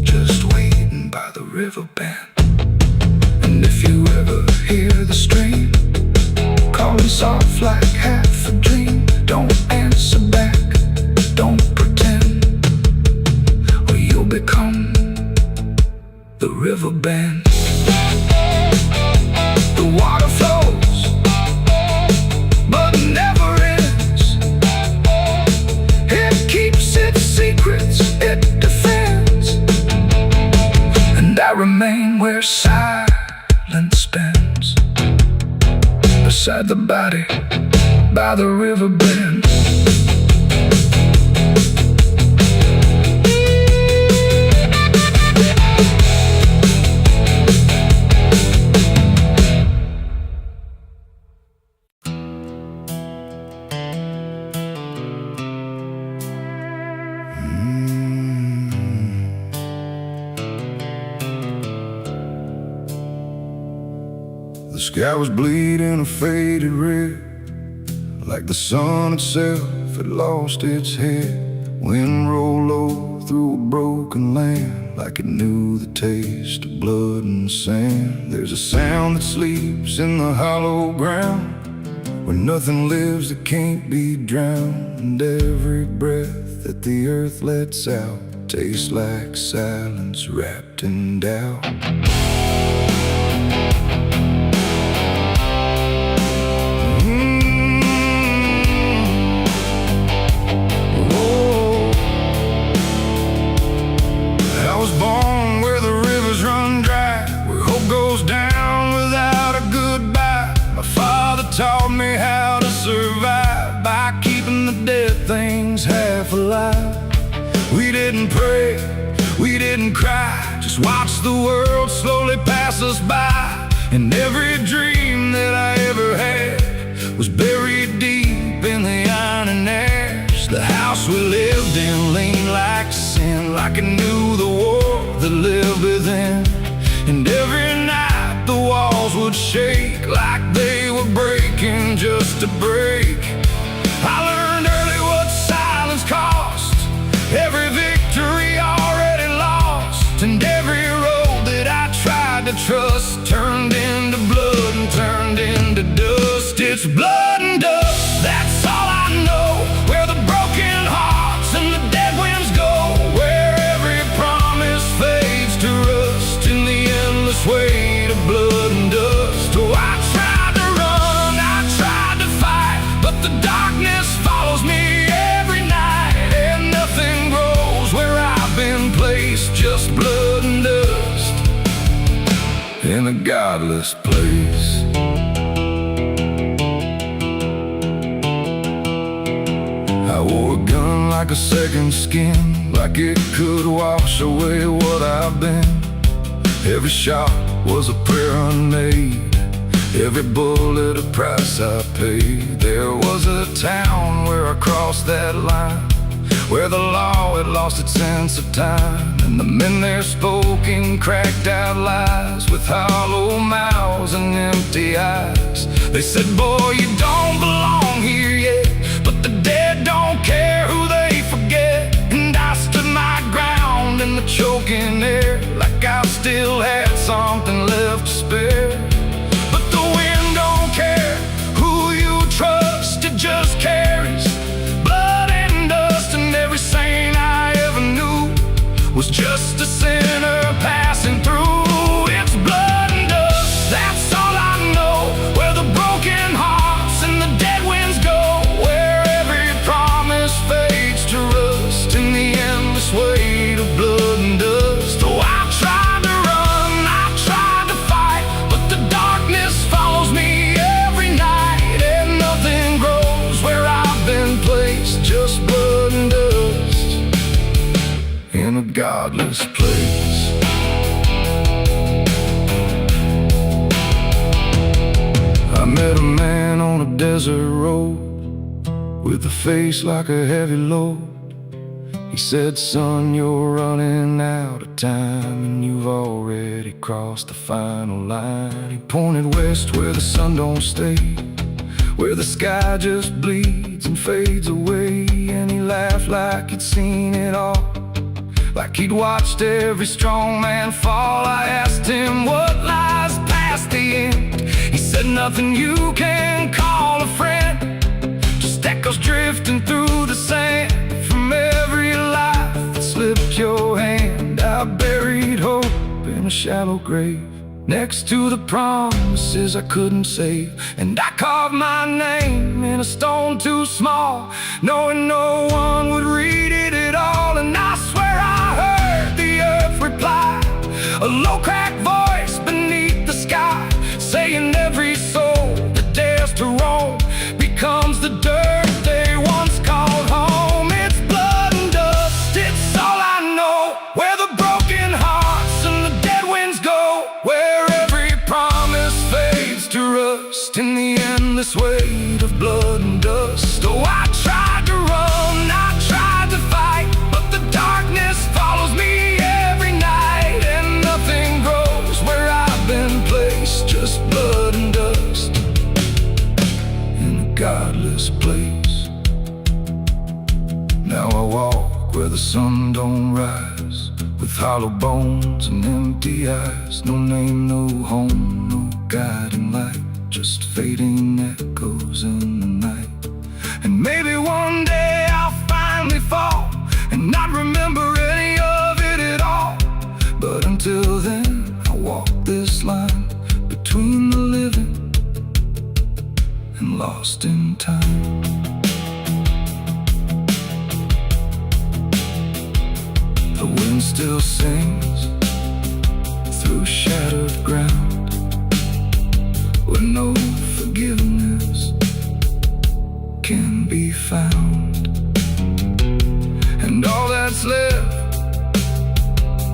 just waiting by the river bend. And if you ever hear the stream calling soft like half a dream, don't answer back, don't pretend, or you'll become the river bend. The water flows, but never ends. It keeps its secrets, it defends. And I remain where silence spends, beside the body by the river bend. The sky was bleeding a faded red, like the sun itself had lost its head. Wind rolled low through a broken land, like it knew the taste of blood and sand. There's a sound that sleeps in the hollow ground, where nothing lives that can't be drowned. And every breath that the earth lets out tastes like silence wrapped in doubt. I was born where the rivers run dry, where hope goes down without a goodbye. My father taught me how to survive by keeping the dead things half alive. We didn't pray, we didn't cry, just watch the world slowly pass us by. And every dream that I ever had was buried deep in the iron and ash. The house we lived in leaned like sin, like it knew the war that lived within. And every night the walls would shake like they were breaking just to break. I learned early what silence cost, every victory already lost. And every road that I tried to trust turned into blood and turned into dust. It's blood and dust, that's all I know. Where the broken hearts and the dead winds go, where every promise fades to rust in the endless weight of blood and dust. Oh, I tried to run, I tried to fight, but the darkness follows me every night. And nothing grows where I've been placed, just blood and dust in a godless place. I wore a gun like a second skin, like it could wash away what I've been. Every shot was a prayer unmade, every bullet a price I paid. There was a town where I crossed that line, where the law had lost its sense of time. And the men there spoke in cracked out lies, with hollow mouths and empty eyes. They said, boy, you don't belong here yet, but the dead don't care who they forget. And I stood my ground in the choking air, like I still had something left to spare. But the wind don't care who you trust, it just carries blood and dust. And every saint I ever knew was just a sinner passing through. It's blood and dust, that's all I know. Where the broken hearts and the dead winds go, where every promise fades to rust in the endless weight of blood and dust. Oh, I tried to run, I tried to fight, but the darkness follows me every night. And nothing grows where I've been placed, just blood and dust in a godless place. I met a man on a desert road, with a face like a heavy load. He said, son, you're running out of time, and you've already crossed the final line. He pointed west where the sun don't stay, where the sky just bleeds and fades away. And he laughed like he'd seen it all, like he'd watched every strong man fall. I asked him what lies past the end. He said, nothing you can call a friend, just echoes drifting through the sand from every life that slipped your hand. I buried hope in a shallow grave, next to the promises I couldn't save. And I carved my name in a stone too small, knowing no one would read it at all. And I swear I heard the earth reply, a low cracked voice beneath the sky, saying every soul that dares to roam becomes the dirt they once called home. It's blood and dust, it's all I know. Where the broken hearts and the dead winds go, where every promise fades to rust in the endless weight of blood and dust. Oh, I tried to run, I tried to fight, but the darkness follows me every night. And nothing grows where I've been placed, just blood and dust. this place. Now I walk where the sun don't rise, with hollow bones and empty eyes. No name, no home, no guiding light, just fading echoes in the night. And maybe one day I'll finally fall and not remember any of it at all. But until then, I walk this line between the living and lost in time. The wind still sings through shattered ground, where no forgiveness can be found. And all that's left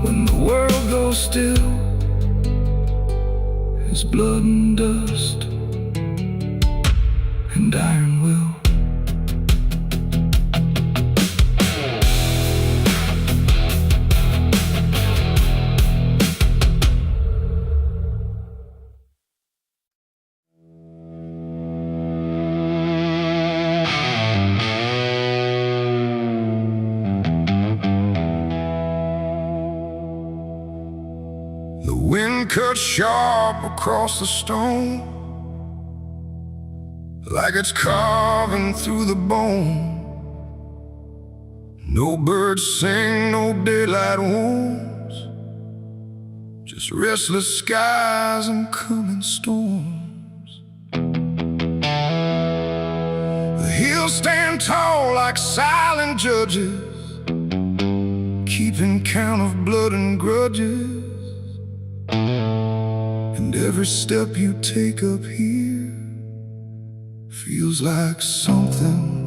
when the world goes still is blood and dust and iron will. The wind cuts sharp across the stone, like it's carving through the bone. No birds sing, no daylight wounds, just restless skies and coming storms. The hills stand tall like silent judges, keeping count of blood and grudges. And every step you take up here feels like something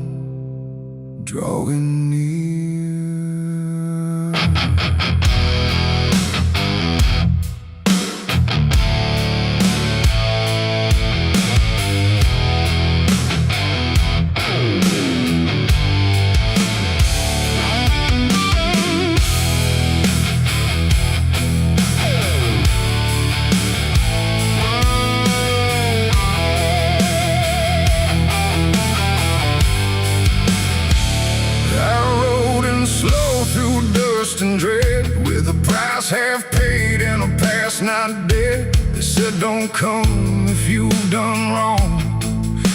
drawing near. And dread, with a price half paid and a past not dead. They said don't come if you've done wrong.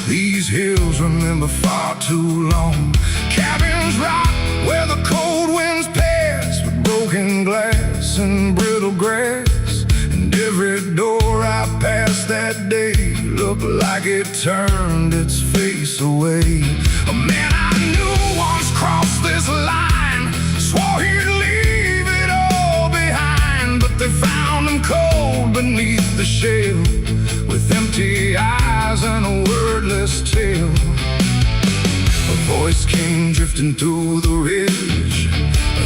These hills remember far too long. Cabins rock where the cold winds pass, with broken glass and brittle grass. And every door I passed that day looked like it turned its face away. A man I knew once crossed this line, swore he'd leave it all behind, but they found him cold beneath the shell, with empty eyes and a wordless tale. A voice came drifting through the ridge,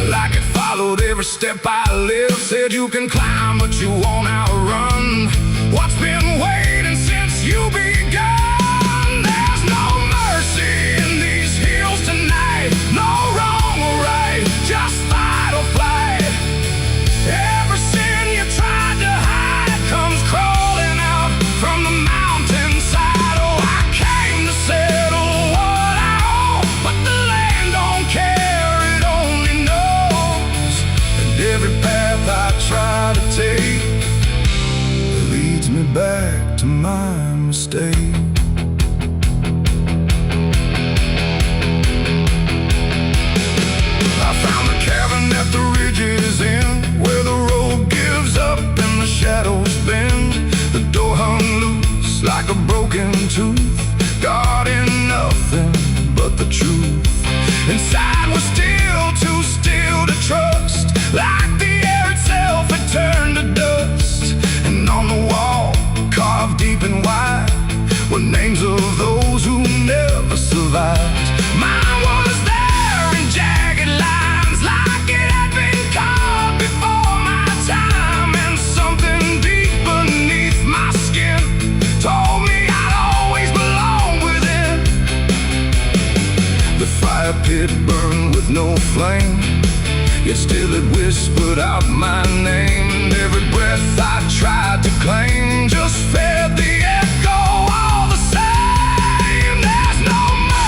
like it followed every step I lived. Said you can climb, but you won't outrun what's been waiting since you begun. There's no mercy in these hills tonight, no wrong or right, just fight or flight. Every sin you tried to hide comes crawling out from the mountainside. Oh, I came to settle what I owe, but the land don't care, it only knows. And every path I try to take leads me back to my mistake. At the ridge's end, where the road gives up and the shadows bend, the door hung loose like a broken tooth, guarding nothing but the truth. Inside was still too still to trust, like the air itself had turned to dust. And on the wall, carved deep and wide, were names of those who never survived. Mine was there in jagged lines, like it had been carved before my time. And something deep beneath my skin told me I'd always belong within. The fire pit burned with no flame, yet still it whispered out my name. And every breath I tried to claim just fed the echo all the same. There's no mercy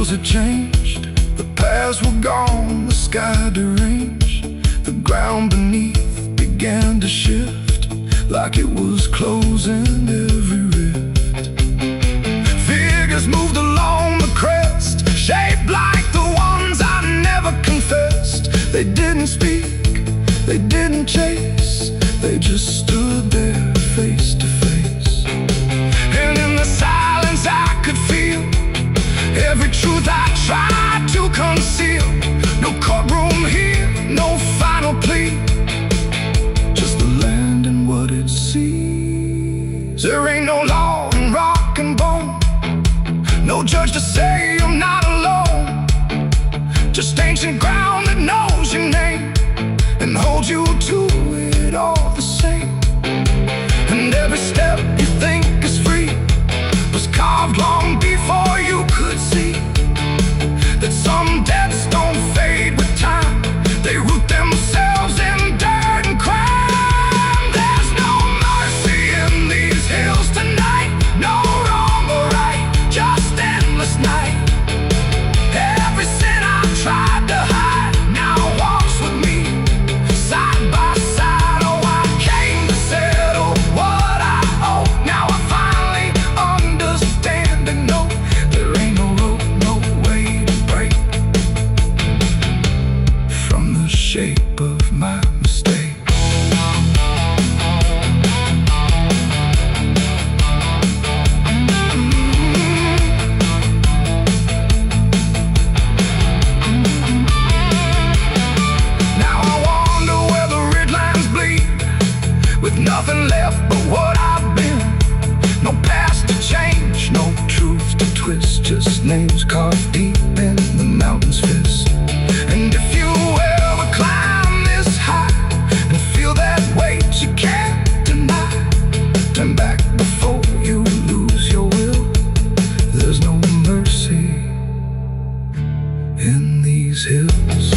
wheels had changed, the paths were gone, the sky deranged. The ground beneath began to shift, like it was closing every rift. Figures moved along the crest, shaped like the ones I never confessed. They didn't speak, they didn't chase, they just stood there face to face. And in the silence I could feel every truth I tried to conceal. No courtroom here, no final plea, just the land and what it sees. There ain't no law in rock and bone, no judge to say I'm not alone. Just ancient ground that knows your name and holds you to it all the same. And every step you think is free was carved long before you could see that some debts don't fade with time, they root themselves in dirt and crime. There's no mercy in these hills tonight, no wrong or right, just endless night. Every sin I've tried to hide now walks with me, side by side. Oh, I came to settle what I owe. Now I finally understand and know there ain't no rope, no way to break from the shape of my mistake. Now I wonder where the red lines bleed, with nothing left but what I've been. No past to change, no truth to twist, just names carved deep in the mountain's fist. And if you ever climb this high and feel that weight you can't deny, turn back before you lose your will. There's no mercy in these hills.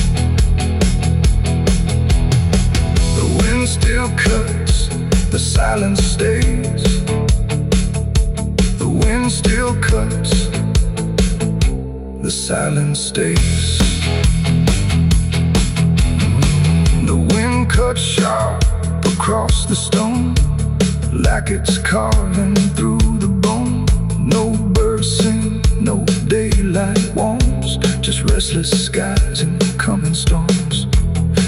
The wind still cuts, the silence stays. The wind still cuts, the silence stays. The wind cuts sharp across the stone, like it's carving through the bone. No birds sing, no daylight warms, just restless skies and coming storms.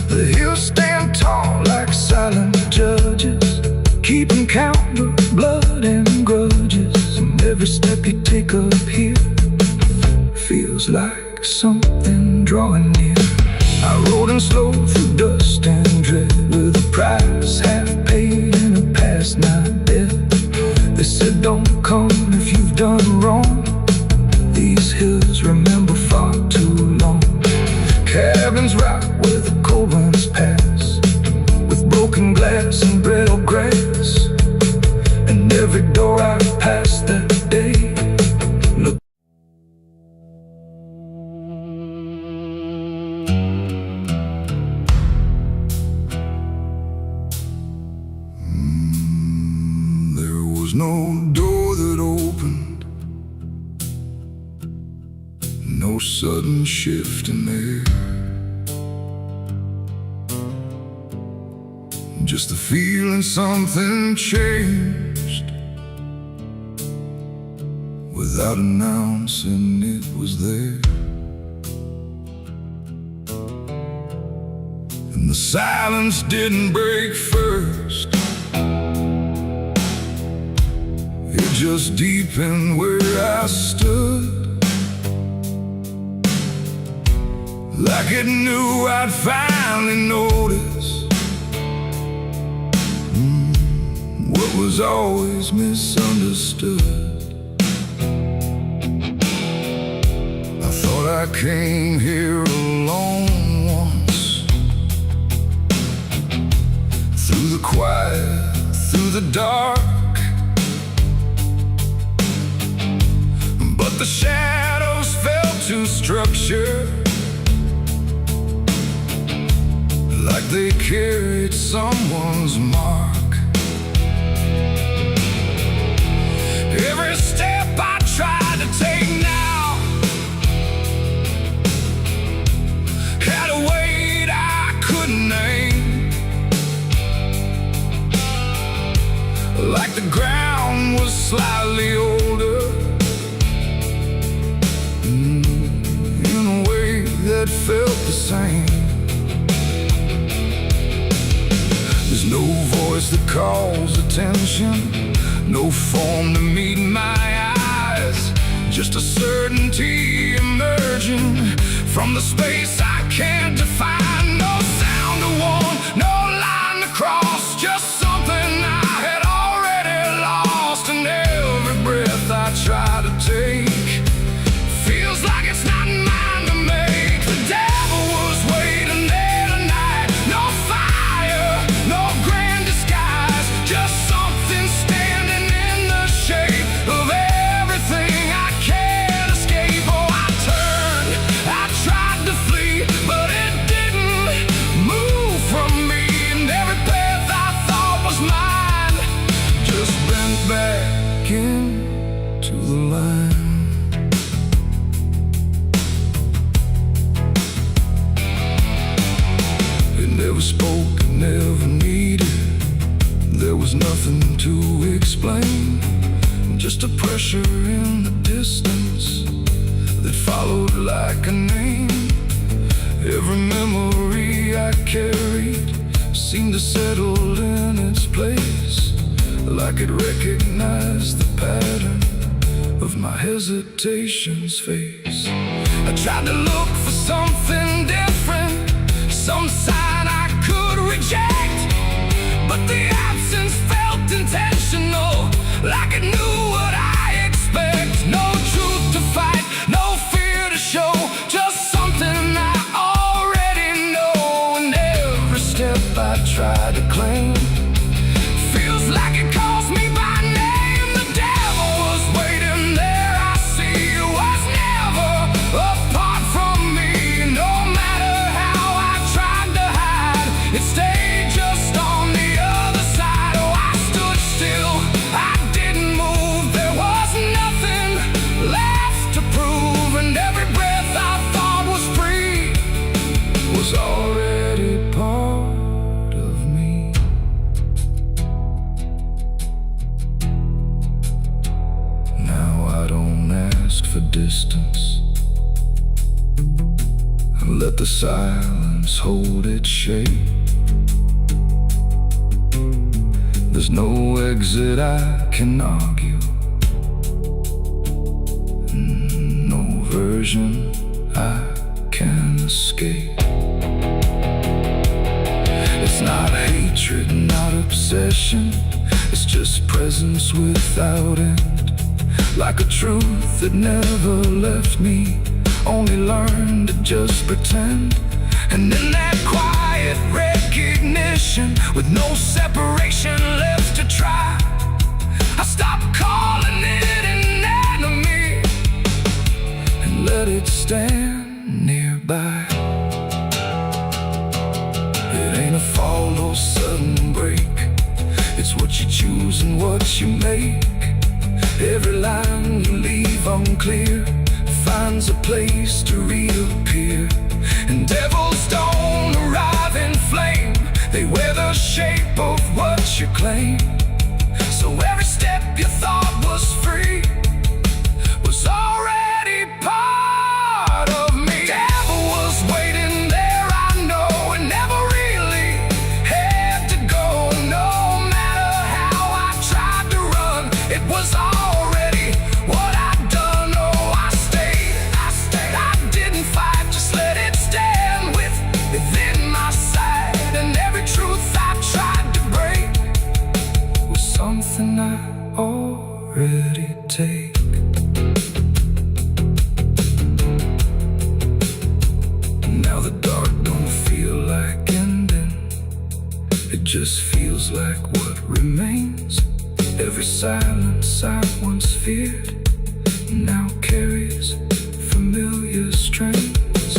The hills stand tall like silent judges, keeping count of blood and grudges. And every step you take up here feels like something drawing near. I rode in slow through dust and dread, with a price half paid and a past not dead. They said don't come if you've done wrong, these hills remember far too long. Cabins rock where the cold winds pass, with broken glass and brittle grass. And every door I passed that day looked. There was no door that opened, no sudden shift in there, just the feeling something changed, without announcing it was there. And the silence didn't break first, it just deepened where I stood, like it knew I'd finally noticed what was always misunderstood. I thought I came here alone once, through the quiet, through the dark, but the shadows fell to structure, like they carried someone's mark. Every step I tried to take now slightly older, in a way that felt the same. There's no voice that calls attention, no form to meet my eyes, just a certainty emerging from the space I can't define. No sound to warn, no line to cross, just something I had already lost. And every breath I try to take feels like it's not mine to make. The devil was waiting there tonight. No fire, no grand disguise, just something standing in the shape of everything I can't escape. Oh, I turned, I tried to flee, but it didn't move from me. And every path I thought was mine just bent back into the line. Never spoke, never needed. There was nothing to explain, just a pressure in the distance that followed like a name. Every memory I carried seemed to settle in its place, like it recognized the pattern of my hesitation's face. I tried to look for something different, some sign I could reject, but the absence felt intentional, like it knew what I expect. No truth to fight, no fear to show, just something I already know. And every step I try to claim feels like it calls me by name. The devil was waiting there, I see, was never apart from me. No matter how I tried to hide, it stayed just on the other side. Oh, I stood still, I didn't move, there was nothing left to prove. And every breath I thought was free was already part of me. Now I don't ask for distance, I let the silence hold its shape. There's no exit I can argue, no version I can escape. It's not hatred, not obsession, it's just presence without end, like a truth that never left me, only learned to just pretend. And in that quiet recognition, with no separation left to try, I stopped calling it an enemy and let it stand nearby. It ain't a fall or sudden break, it's what you choose and what you make. Every line you leave unclear finds a place to reappear. And devils don't arrive in flame, they wear the shape of what you claim. So every step you thought was free was already part of me. Devil was waiting there, I know, and never really had to go. No matter how I tried to run, it was already what I'd done. Oh, I stayed, I didn't fight, just let it stand within my sight. And every truth I tried to break was something I already take. Now the dark don't feel like ending, it just feels like what remains. Every silence I once feared now carries familiar strains.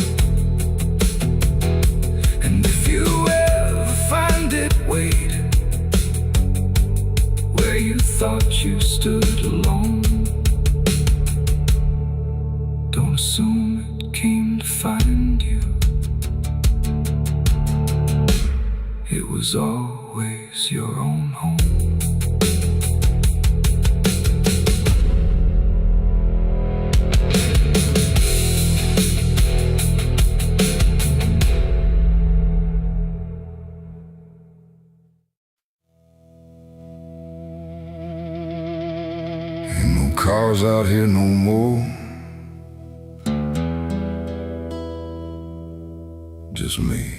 And if you ever find it, wait where you thought you stood alone. Don't assume it came to find you, it was always your own home. cars out here no more. Just me.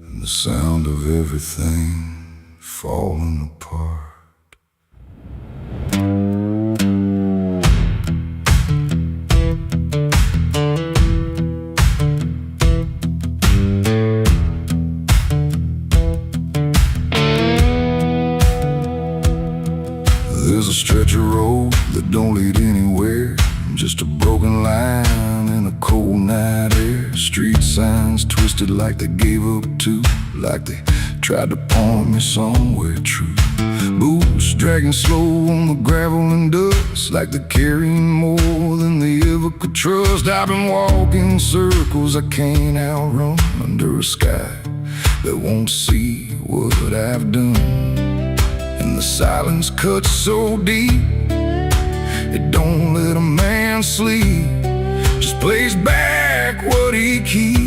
And the sound of everything falling apart. There's a stretch of road that don't lead anywhere, just a broken line in a cold night air. Street signs twisted like they gave up too, like they tried to point me somewhere true. Boots dragging slow on the gravel and dust, like they're carrying more than they ever could trust. I've been walking circles I can't outrun, under a sky that won't see what I've done. And the silence cuts so deep, it don't let a man sleep, just plays back what he keeps.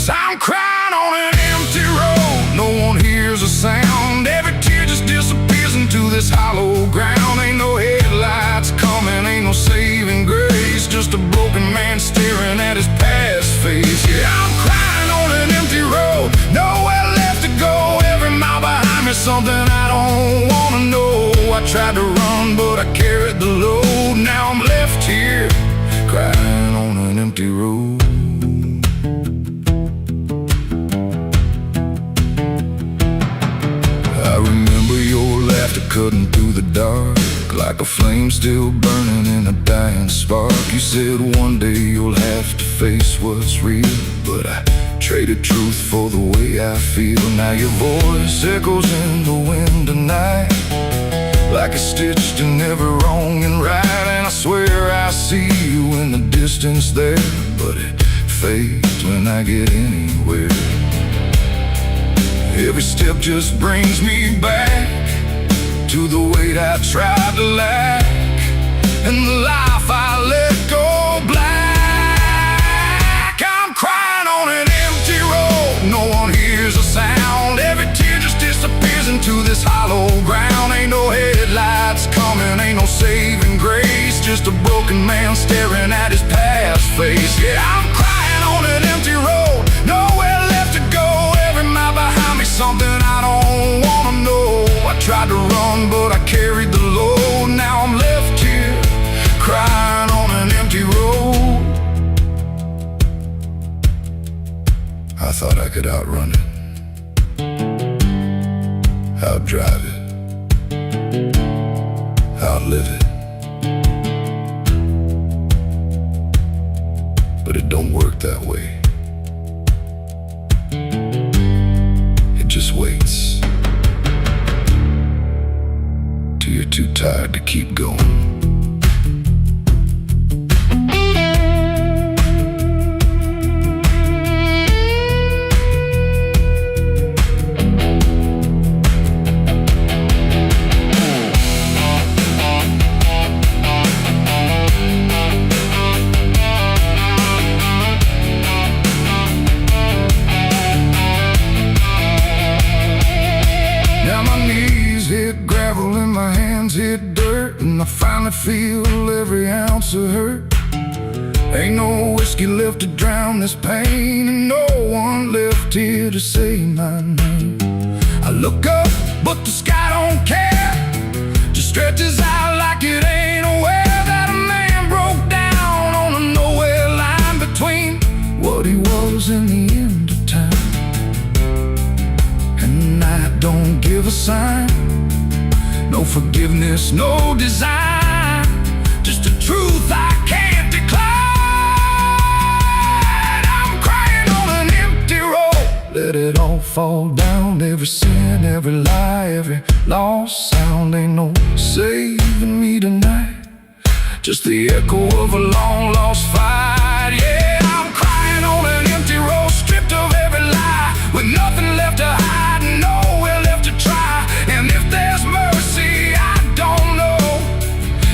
I'm crying on an empty road, no one hears a sound. Every tear just disappears into this hollow ground. Ain't no headlights coming, ain't no saving grace, just a broken man staring at his past face. Yeah, I'm crying on an empty road, nowhere left to go. Every mile behind me, something I don't wanna know. I tried to run, but I carried the load. Now I'm left here, crying on an empty road. I remember your laughter cutting through the dark, like a flame still burning in a dying spark. You said one day you'll have to face what's real, but I traded truth for the way I feel. Now your voice echoes in the wind tonight, like it's stitched in every wrong and right. And I swear I see you in the distance there, but it fades when I get anywhere. Every step just brings me back to the weight I tried to lack, and the life I let go black. I'm crying on an empty road, no one hears a sound. Every tear just disappears into this hollow ground. Ain't no headlights coming, ain't no saving grace, just a broken man staring at his past face. Yeah, I'm crying on an empty road, nowhere left to go. Every mile behind me, something I don't wanna know. I tried to run, but I carried the load. Now I'm left here, crying on an empty road. I thought I could outrun it, outdrive it, outlive it, but it don't work that way. It just waits till you're too tired to keep going. Hit dirt, and I finally feel every ounce of hurt. Ain't no whiskey left to drown this pain, and no one left here to say my name. I look up, but the sky don't care, just stretches out like it ain't aware that a man broke down on a nowhere line between what he was and the end of time. And I don't give a sign, no forgiveness, no design, just a truth I can't decline. I'm crying on an empty road, let it all fall down. Every sin, every lie, every lost sound. Ain't no saving me tonight, just the echo of a long lost fight. Yeah, I'm crying on an empty road, stripped of every lie, with nothing left to hide and nowhere left to try. And if there's mercy, I don't know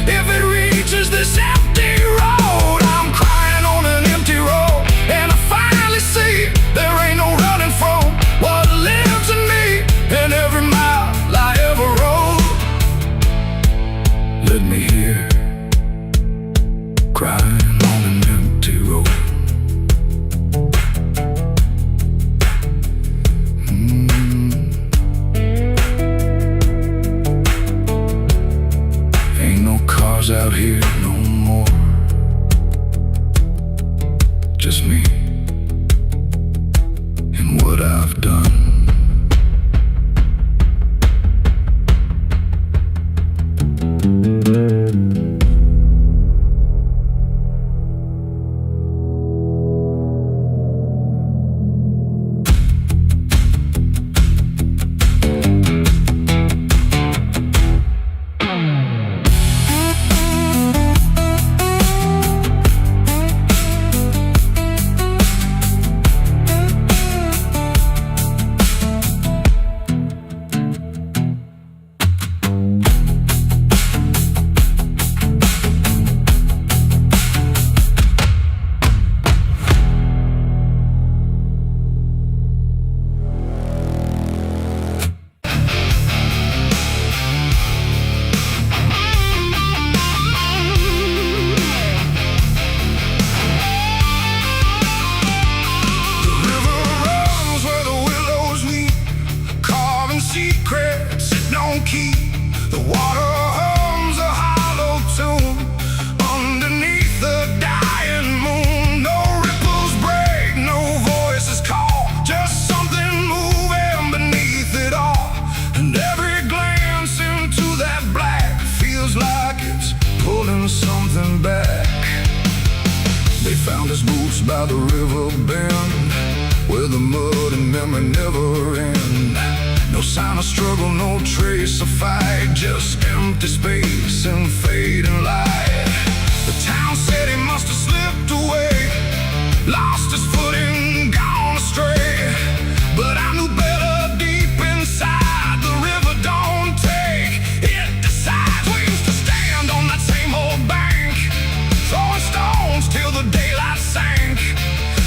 if it reaches this empty road. I'm crying on an empty road, and I finally see there ain't no running from what lives in me. And stars out here no more. Just me and what I've done. The water hums a hollow tune underneath the dying moon. No ripples break, no voices call, just something moving beneath it all. And every glance into that black feels like it's pulling something back. They found his boots by the river bend, where the mud and memory never end. No sign of struggle, no trace of fight, just empty space and fading light. The town said he must have slipped away, lost his footing, gone astray. But I knew better deep inside, the river don't take, it decides. We used to stand on that same old bank, throwing stones till the daylight sank.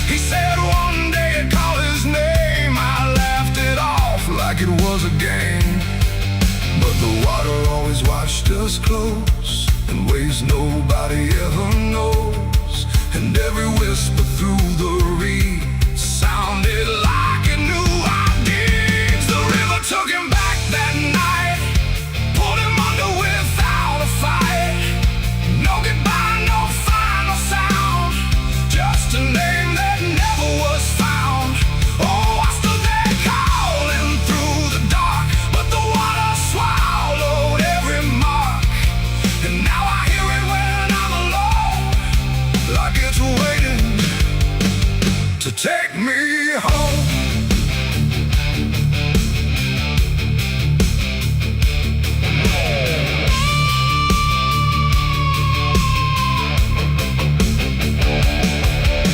He said one day I'd call his name, I laughed it off like it was a game. But the water always watched us close, in ways nobody ever knows. And every whisper through the reeds sounded like it knew our deeds. The river took him back that night, pulled him under without a fight. No goodbye, no final sound, just a name that never was found. Oh, I stood there calling through the dark, but the water swallowed every mark. And now I hear it when I'm alone, like it's waiting to take me home.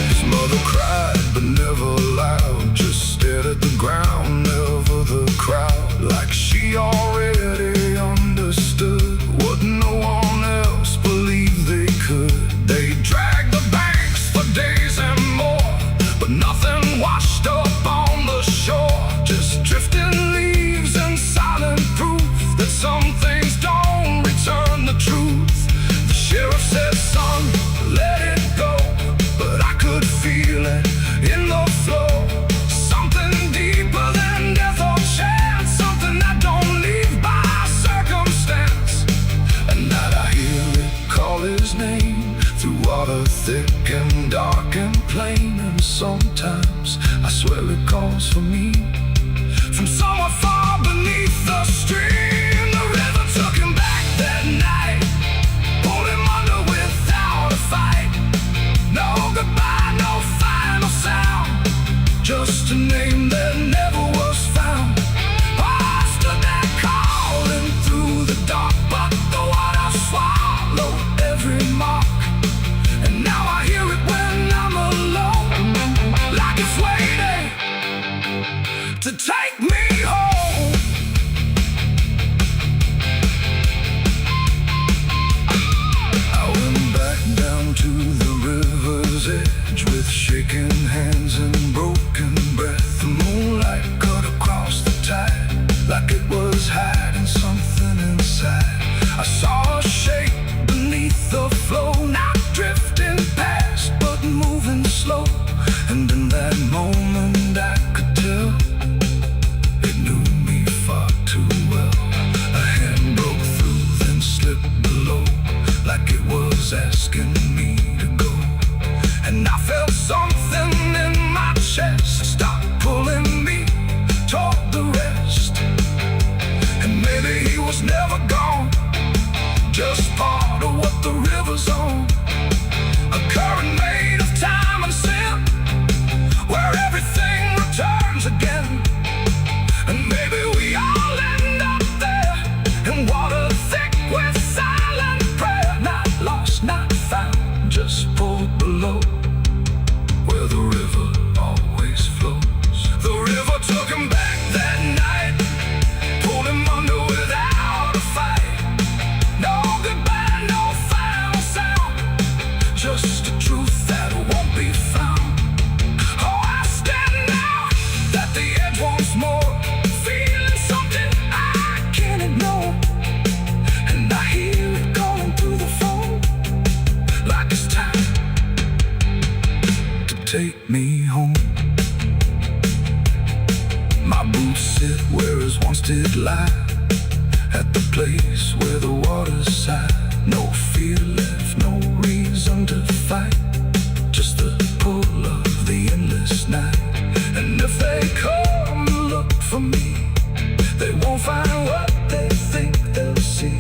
His mother cried, but never loud, just stared at the ground, never the crowd. Like she already understood what no one else believed they could. They dragged the banks for days and more, but nothing washed up on the shore. Just drifting leaves and silent proof that some things don't return the truth. The sheriff said, son, let it go, but I could feel it in the flow. Something deeper than death or chance, something that don't leave by circumstance. And that I hear it call his name through water thick and dark and plain. And sometimes I swear it calls for me from somewhere far beneath the stream. The river took him back that night, pulled him under without a fight. No goodbye, no final sound, just a name that never was found. I stood there calling through the dark, but the water swallowed every mark. And now I hear it when I'm alone, like it's waiting to take me home. I went back down to the river's edge with shaking hands and broken breath. The moonlight cut across the tide like it was hiding something inside. I saw a shape beneath the flow, not drifting past but moving slow. And in that moment I could tell it knew me far too well. A hand broke through, then slipped below, like just part of what the river's on. A current made of time and sin, where everything returns again. And maybe we all end up there, in water thick with silent prayer. Not lost, not found, just pulled below, where the river always flows. The river took him back that night, pulled him under without a fight. No goodbye, no final sound, just a truth that won't be found. Oh, I stand now at the edge once more, feeling something I can't ignore. And I hear it calling through the phone, like it's time to take me home. My boots sit where his once did lie, at the place where the water's sigh. No fear left, no reason to fight, just the pull of the endless night. And if they come to look for me, they won't find what they think they'll see,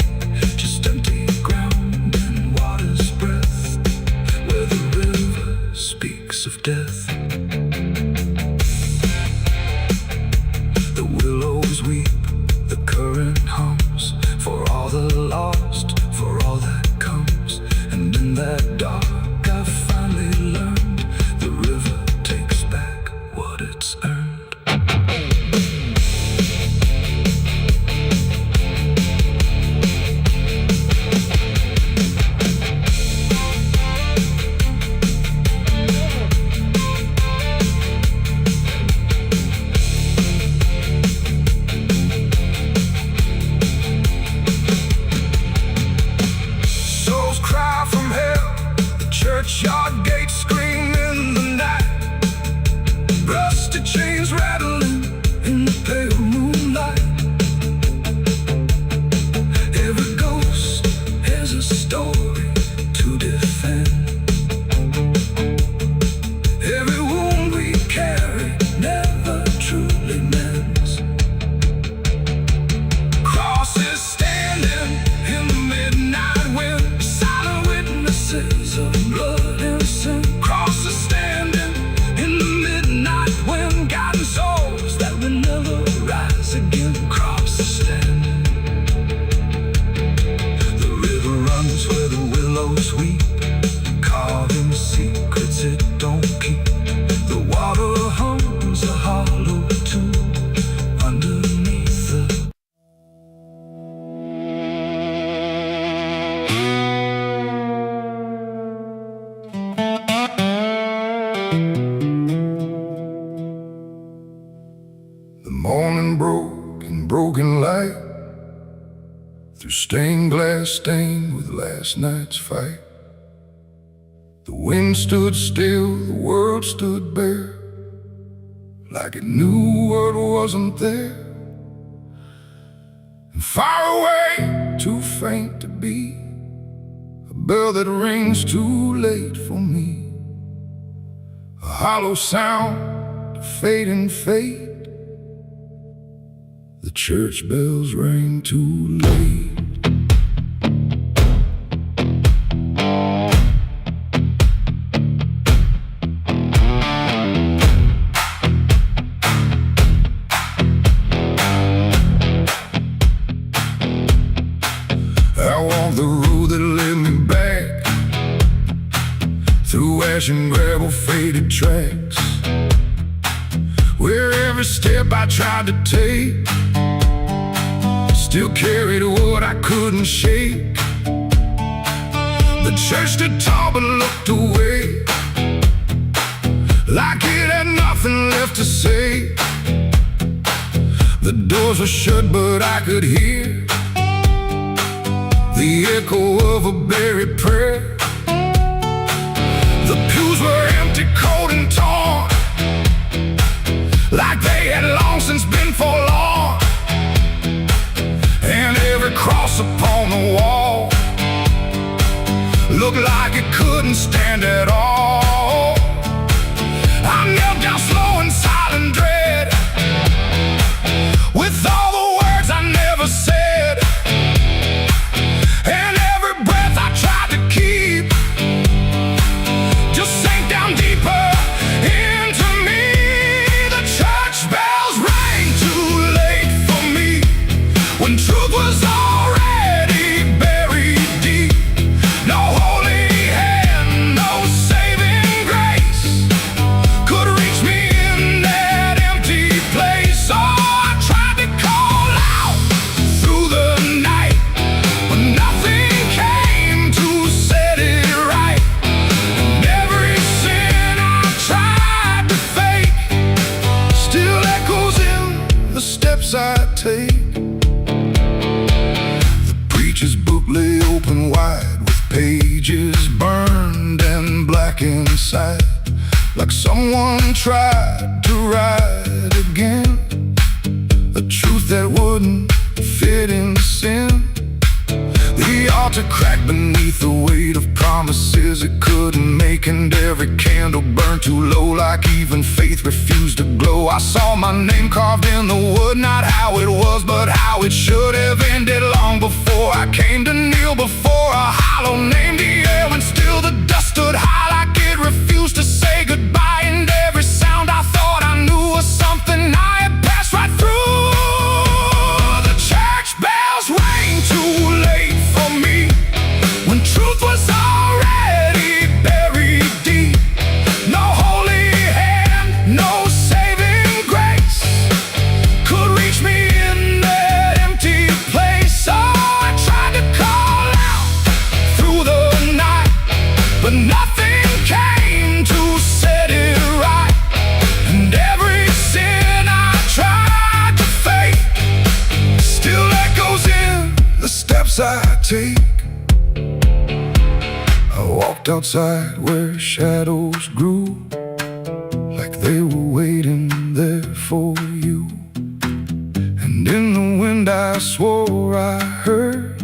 just empty ground and water's breath, where the river speaks of death. The willows weep, the current hums, for all the lost, for all that comes. And in that dark I finally learned, the river takes back what it's earned. Souls cry from hell, the churchyard gates scream in the night. Rusty chains rattling in the pale moonlight. Every ghost has a story to defend. Every wound we carry never truly mends. Crosses standing in the midnight wind, silent witnesses of blood and sin. Crosses standing in the midnight wind, guiding souls that will never rise again. Crosses standing. The river runs where the willows weep, carving secrets it don't keep. The water hums a hollow tune underneath the morning broke in broken light, through stained glass stained with last night's fight. The wind stood still, the world stood bare, like it knew what wasn't there. And far away, too faint to be, a bell that rings too late for me. A hollow sound, a fading fate. The church bells rang too late. I walked the road that led me back, through ash and gravel faded tracks, where every step I tried to take still carried what I couldn't shake. The church stood tall but looked away, like it had nothing left to say. The doors were shut but I could hear the echo of a buried prayer. The pews were empty, cold and torn, like they had long since been forlorn. And every cross upon the wall looked like it couldn't stand at all. I knelt down slow in silent dread, with all the words I never said. And teacher's book lay open wide, with pages burned and black inside, like someone tried to write again a truth that wouldn't fit in sin. The altar cracked beneath the weight of promises it couldn't make, and every candle burned too low, like even faith refused to glow. I saw my name carved in the wood, not how it was, but how it should have ended long before I came to kneel before a hollow name. The air and still the dust stood high, like it refused to say goodbye, and every sound I thought I knew was something I had passed right through. The church bells rang too late for me, when truth was already buried deep. No holy hand, no saving grace could reach me in that empty place. Oh, I tried to call out through the night, but nothing came to set it right. And every sin I tried to fake still echoes in the steps I take. I walked outside where shadows grew, like they were waiting there for you. And in the wind I swore I heard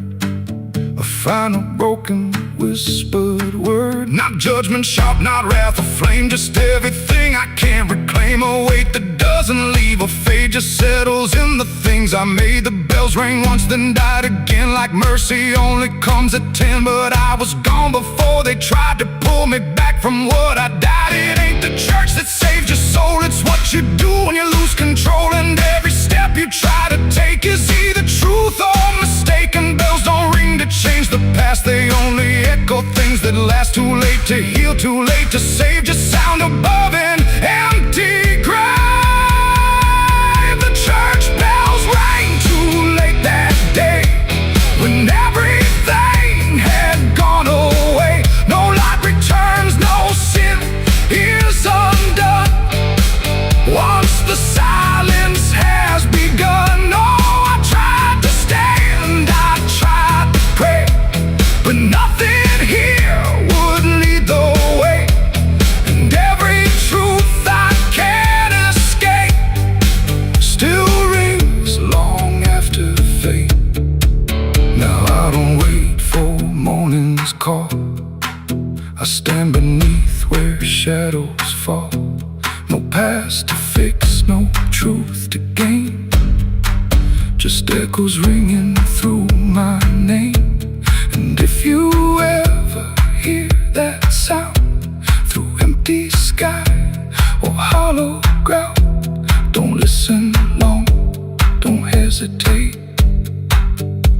a final broken whispered word. Not judgment sharp, not wrath or flame, just everything I can't reclaim. A weight that doesn't leave a fade, just settles in the things I made. The bells rang once, then died again, like mercy only comes at 10. But I was gone before they tried to pull me back from what I died. It ain't the church that saved your soul, it's what you do when you lose control. And every step you try to take is either truth or mistaken. Bells don't ring to change the past, they only echo things that last. Too late to heal, too late to save, just sound above an empty grave. The church bells rang too late that day, when everything had gone away. No light returns, no sin is undone once the silence has begun. Oh, I tried to stand, I tried to pray, but nothing here would lead the way. And every truth I can't escape still rings long after fate. Now I don't wait for morning's call, I stand beneath where shadows fall. No past to fix, no truth to gain, just echoes ringing through my name. And if you ever hear that sound through empty sky or hollow ground, don't listen long, don't hesitate,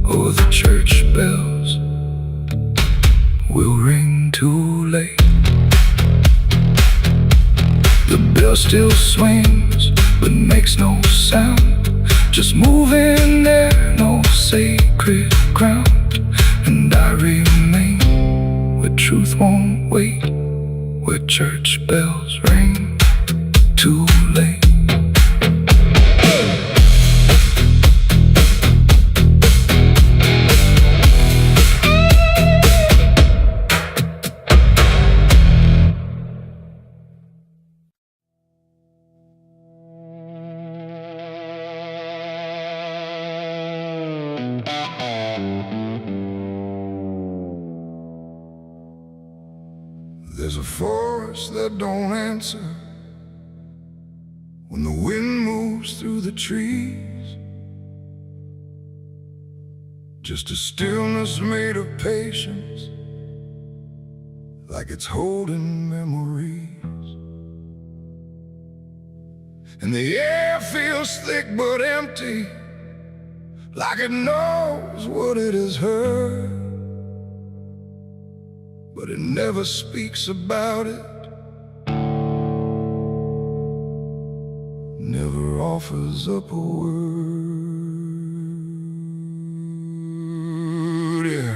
or the church bells will ring too late. The bell still swings, but makes no sound, just moving there, no sacred ground. And I remain where truth won't wait, where church bells ring too late. There's a force that don't answer when the wind moves through the trees, just a stillness made of patience, like it's holding memories. And the air feels thick but empty, like it knows what it has heard, but it never speaks about it, never offers up a word. Yeah.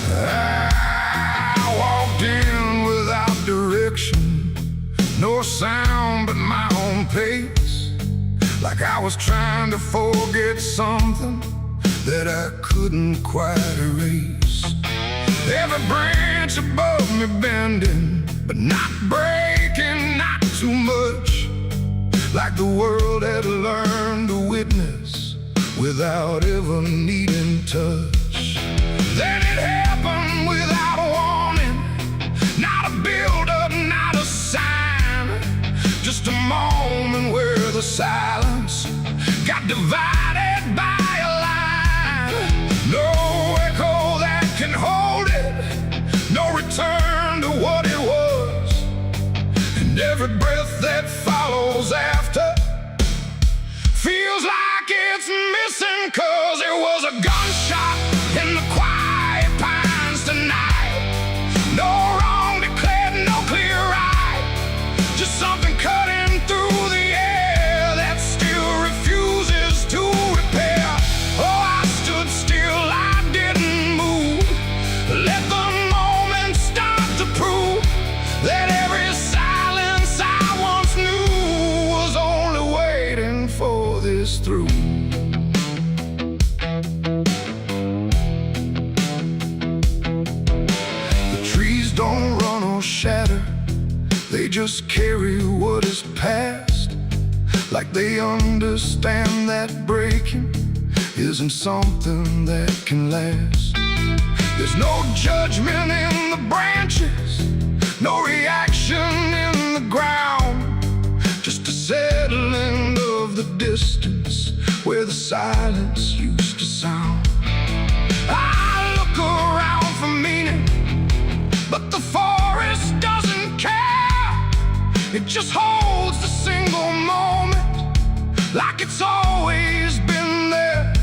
I walked pace, like I was trying to forget something that I couldn't quite erase. Every branch above me bending, but not breaking, not too much, like the world had learned to witness without ever needing touch. Then it happened without a warning, not a build-up, not a sign, just a moment where the silence got divided by a line. No echo that can hold it, no return to what it was, and every breath that follows after feels like it's missing, 'cause it was a gunshot in the quiet pines tonight. No wrong declared, no clear right, just something cutting through the air that still refuses to repair. Oh, I stood still, I didn't move, let the moment start to prove that every silence I once knew was only waiting for this through. The trees don't run or shatter, they just carry what is past, like they understand that breaking isn't something that can last. There's no judgment in the branches, no reaction in the ground, just a settling of the distance where the silence used to sound. I look around for meaning, but the forest doesn't care. It just holds the single moment like it's always been there.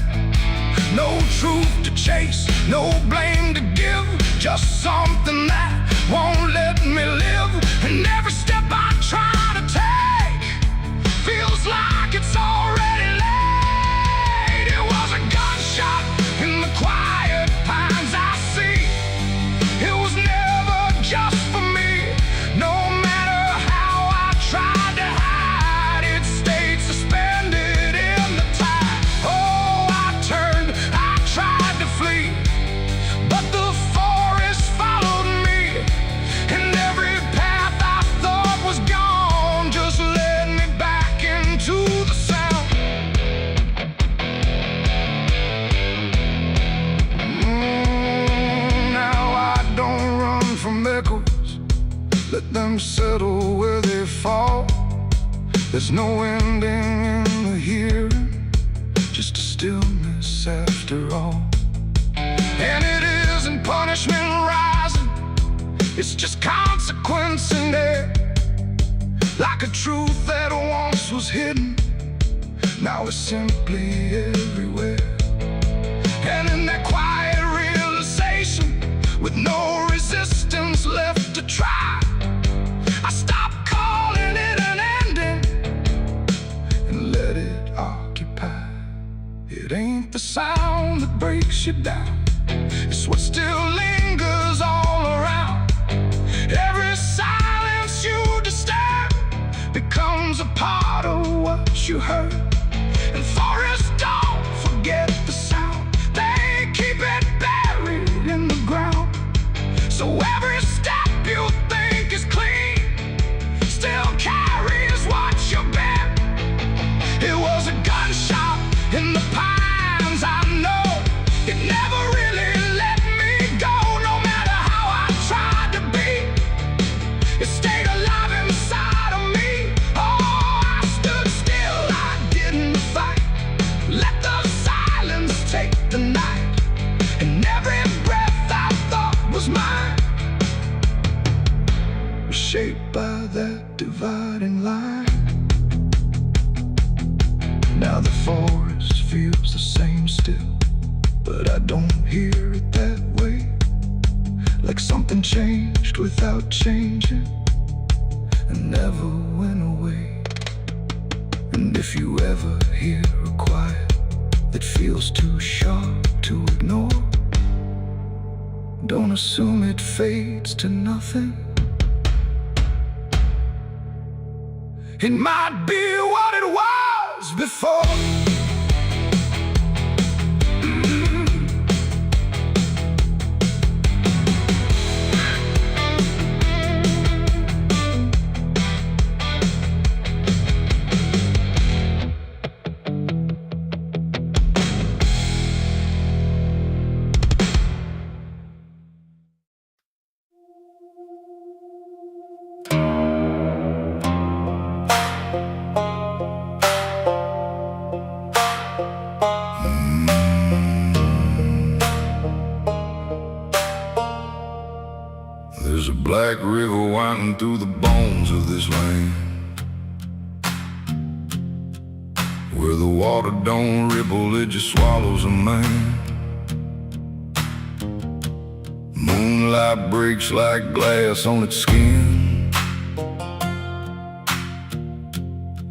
No truth to chase, no blame to give, just something that won't let me live. And every step I try to take feels like it's already late. It was a gunshot in the quiet pines I see. It was never just for me. No matter how I tried to hide, it stayed suspended in the tide. Oh, I turned, I tried to flee, but the forest followed me, and every path I thought was gone just led me back into the sound. Now I don't run from echoes, let them settle where they fall. There's no ending in the hearing, just a stillness after all. And it isn't punishment rising, it's just consequence in there, like a truth that once was hidden, now it's simply everywhere. And in that quiet realization, with no resistance left to try, I stopped calling it an ending and let it occupy. It ain't the sound that breaks you down, it's what still lingers all around. Every silence you disturb becomes a part of what you heard. And forests don't forget the sound, they keep it buried in the ground. So every step you think is clean still carries what you bear. It was a gunshot in the pines, I know. It never really let me go, no matter how I tried to be. It stayed alive inside of me. Oh, I stood still, I didn't fight. Let the silence take the night, and every breath I thought was mine was shaped by that dividing line. Now the forest feels the same still, but I don't hear it that way, like something changed without changing and never went away. And if you ever hear a quiet that feels too sharp to ignore, don't assume it fades to nothing. It might be what it was before. There's a black river winding through the bones of this land, where the water don't ripple, it just swallows a man. Moonlight breaks like glass on its skin,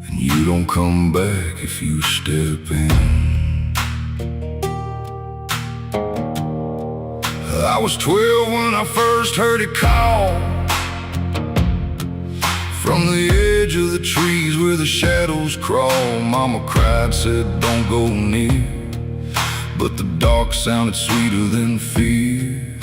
and you don't come back if you step in. I was 12 when I first heard it call, from the edge of the trees where the shadows crawl. Mama cried, said don't go near, but the dark sounded sweeter than fear.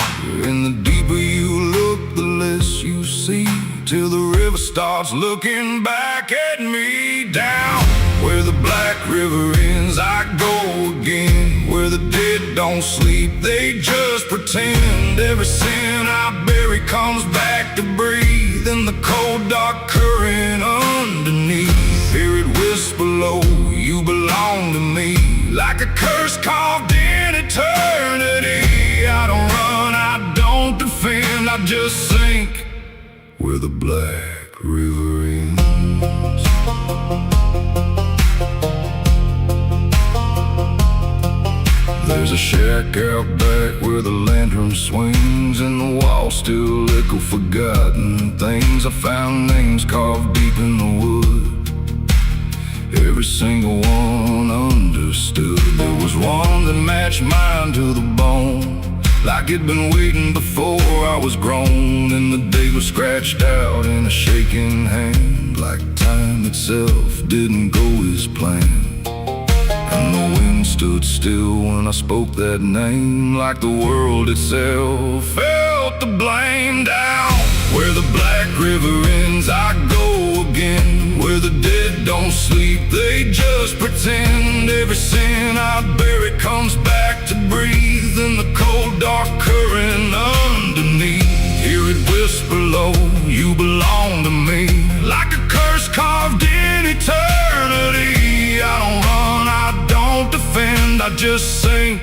And the deeper you look, the less you see, till the river starts looking back at me. Down where the black river ends, I go again. Where the dead don't sleep, they just pretend. Every sin I bury comes back to breathe in the cold dark current underneath. Hear it whisper low, you belong to me, like a curse carved in eternity. I don't run, I don't defend, I just sink where the black river ends. There's a shack out back where the lantern swings, and the walls still echo forgotten things. I found names carved deep in the wood, every single one understood. There was one that matched mine to the bone, like it'd been waiting before I was grown. And the day was scratched out in a shaking hand, like time itself didn't go as planned. And the wind stood still when I spoke that name, like the world itself felt the blame. Down where the black river ends, I go again. Where the dead don't sleep, they just pretend. Every sin I bury comes back to breathe in the cold dark current underneath. Hear it whisper low, you belong to me, like a curse carved in eternity. I don't run, I don't defend, I just sink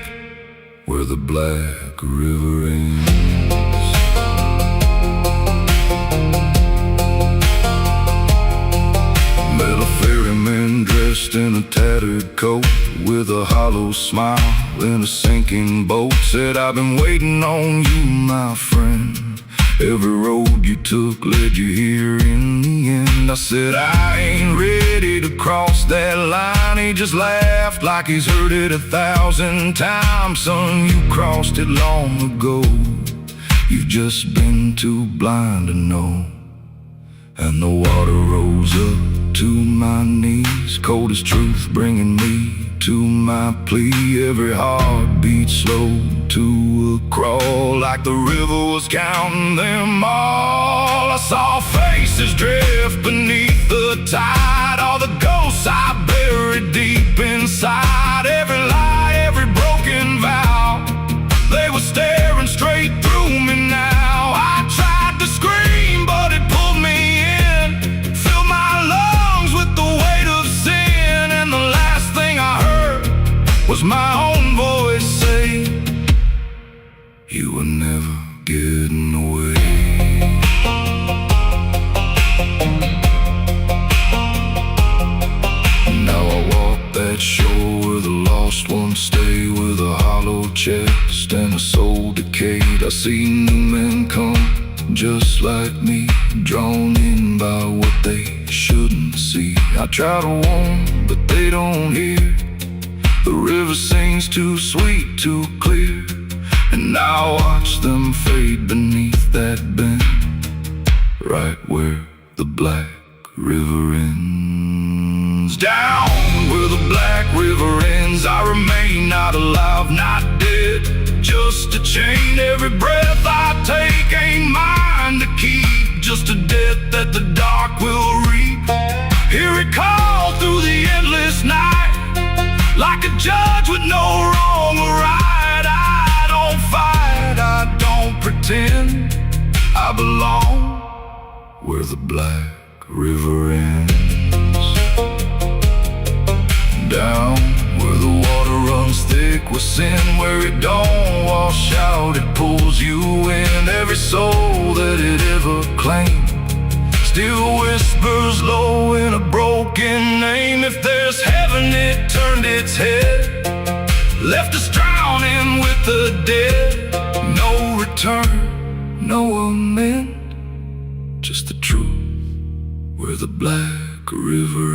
where the black river ends. Met a ferryman dressed in a tattered coat, with a hollow smile in a sinking boat. Said, I've been waiting on you, my friend. Every road you took led you here in the end. I said, I ain't ready to cross that line. He just laughed like he's heard it 1,000 times. Son, you crossed it long ago, you've just been too blind to know. And the water rose up to my knees, cold as truth, bringing me to my plea. Every heartbeat slow to a crawl, like the river was counting them all. I saw faces drift beneath the tide, all the ghosts I buried deep inside. Every lie, every broken vow, they were staring straight through me now. I tried to scream, but it pulled me in, filled my lungs with the weight of sin. And the last thing I heard was my own voice say, you were never getting away. Now I walk that shore where the lost ones stay, with a hollow chest and a soul decayed. I see new men come just like me, drawn in by what they shouldn't see. I try to warn, but they don't hear. The river sings too sweet, too clear, and I watch them fade beneath that bend, right where the black river ends. Down where the black river ends, I remain not alive, not dead, just a chain. Every breath I take ain't mine to keep, just a death that the dark will reap. Hear it call through the endless night, like a judge with no wrong or right. I don't fight, I don't pretend, I belong where the black river ends. Down where the water runs thick with sin, where it don't wash out, it pulls you in. Every soul that it ever claimed still whispers low in a broken name. If there's heaven, it turned its head, left us drowning with the dead. No return, no amend, just the truth where the black river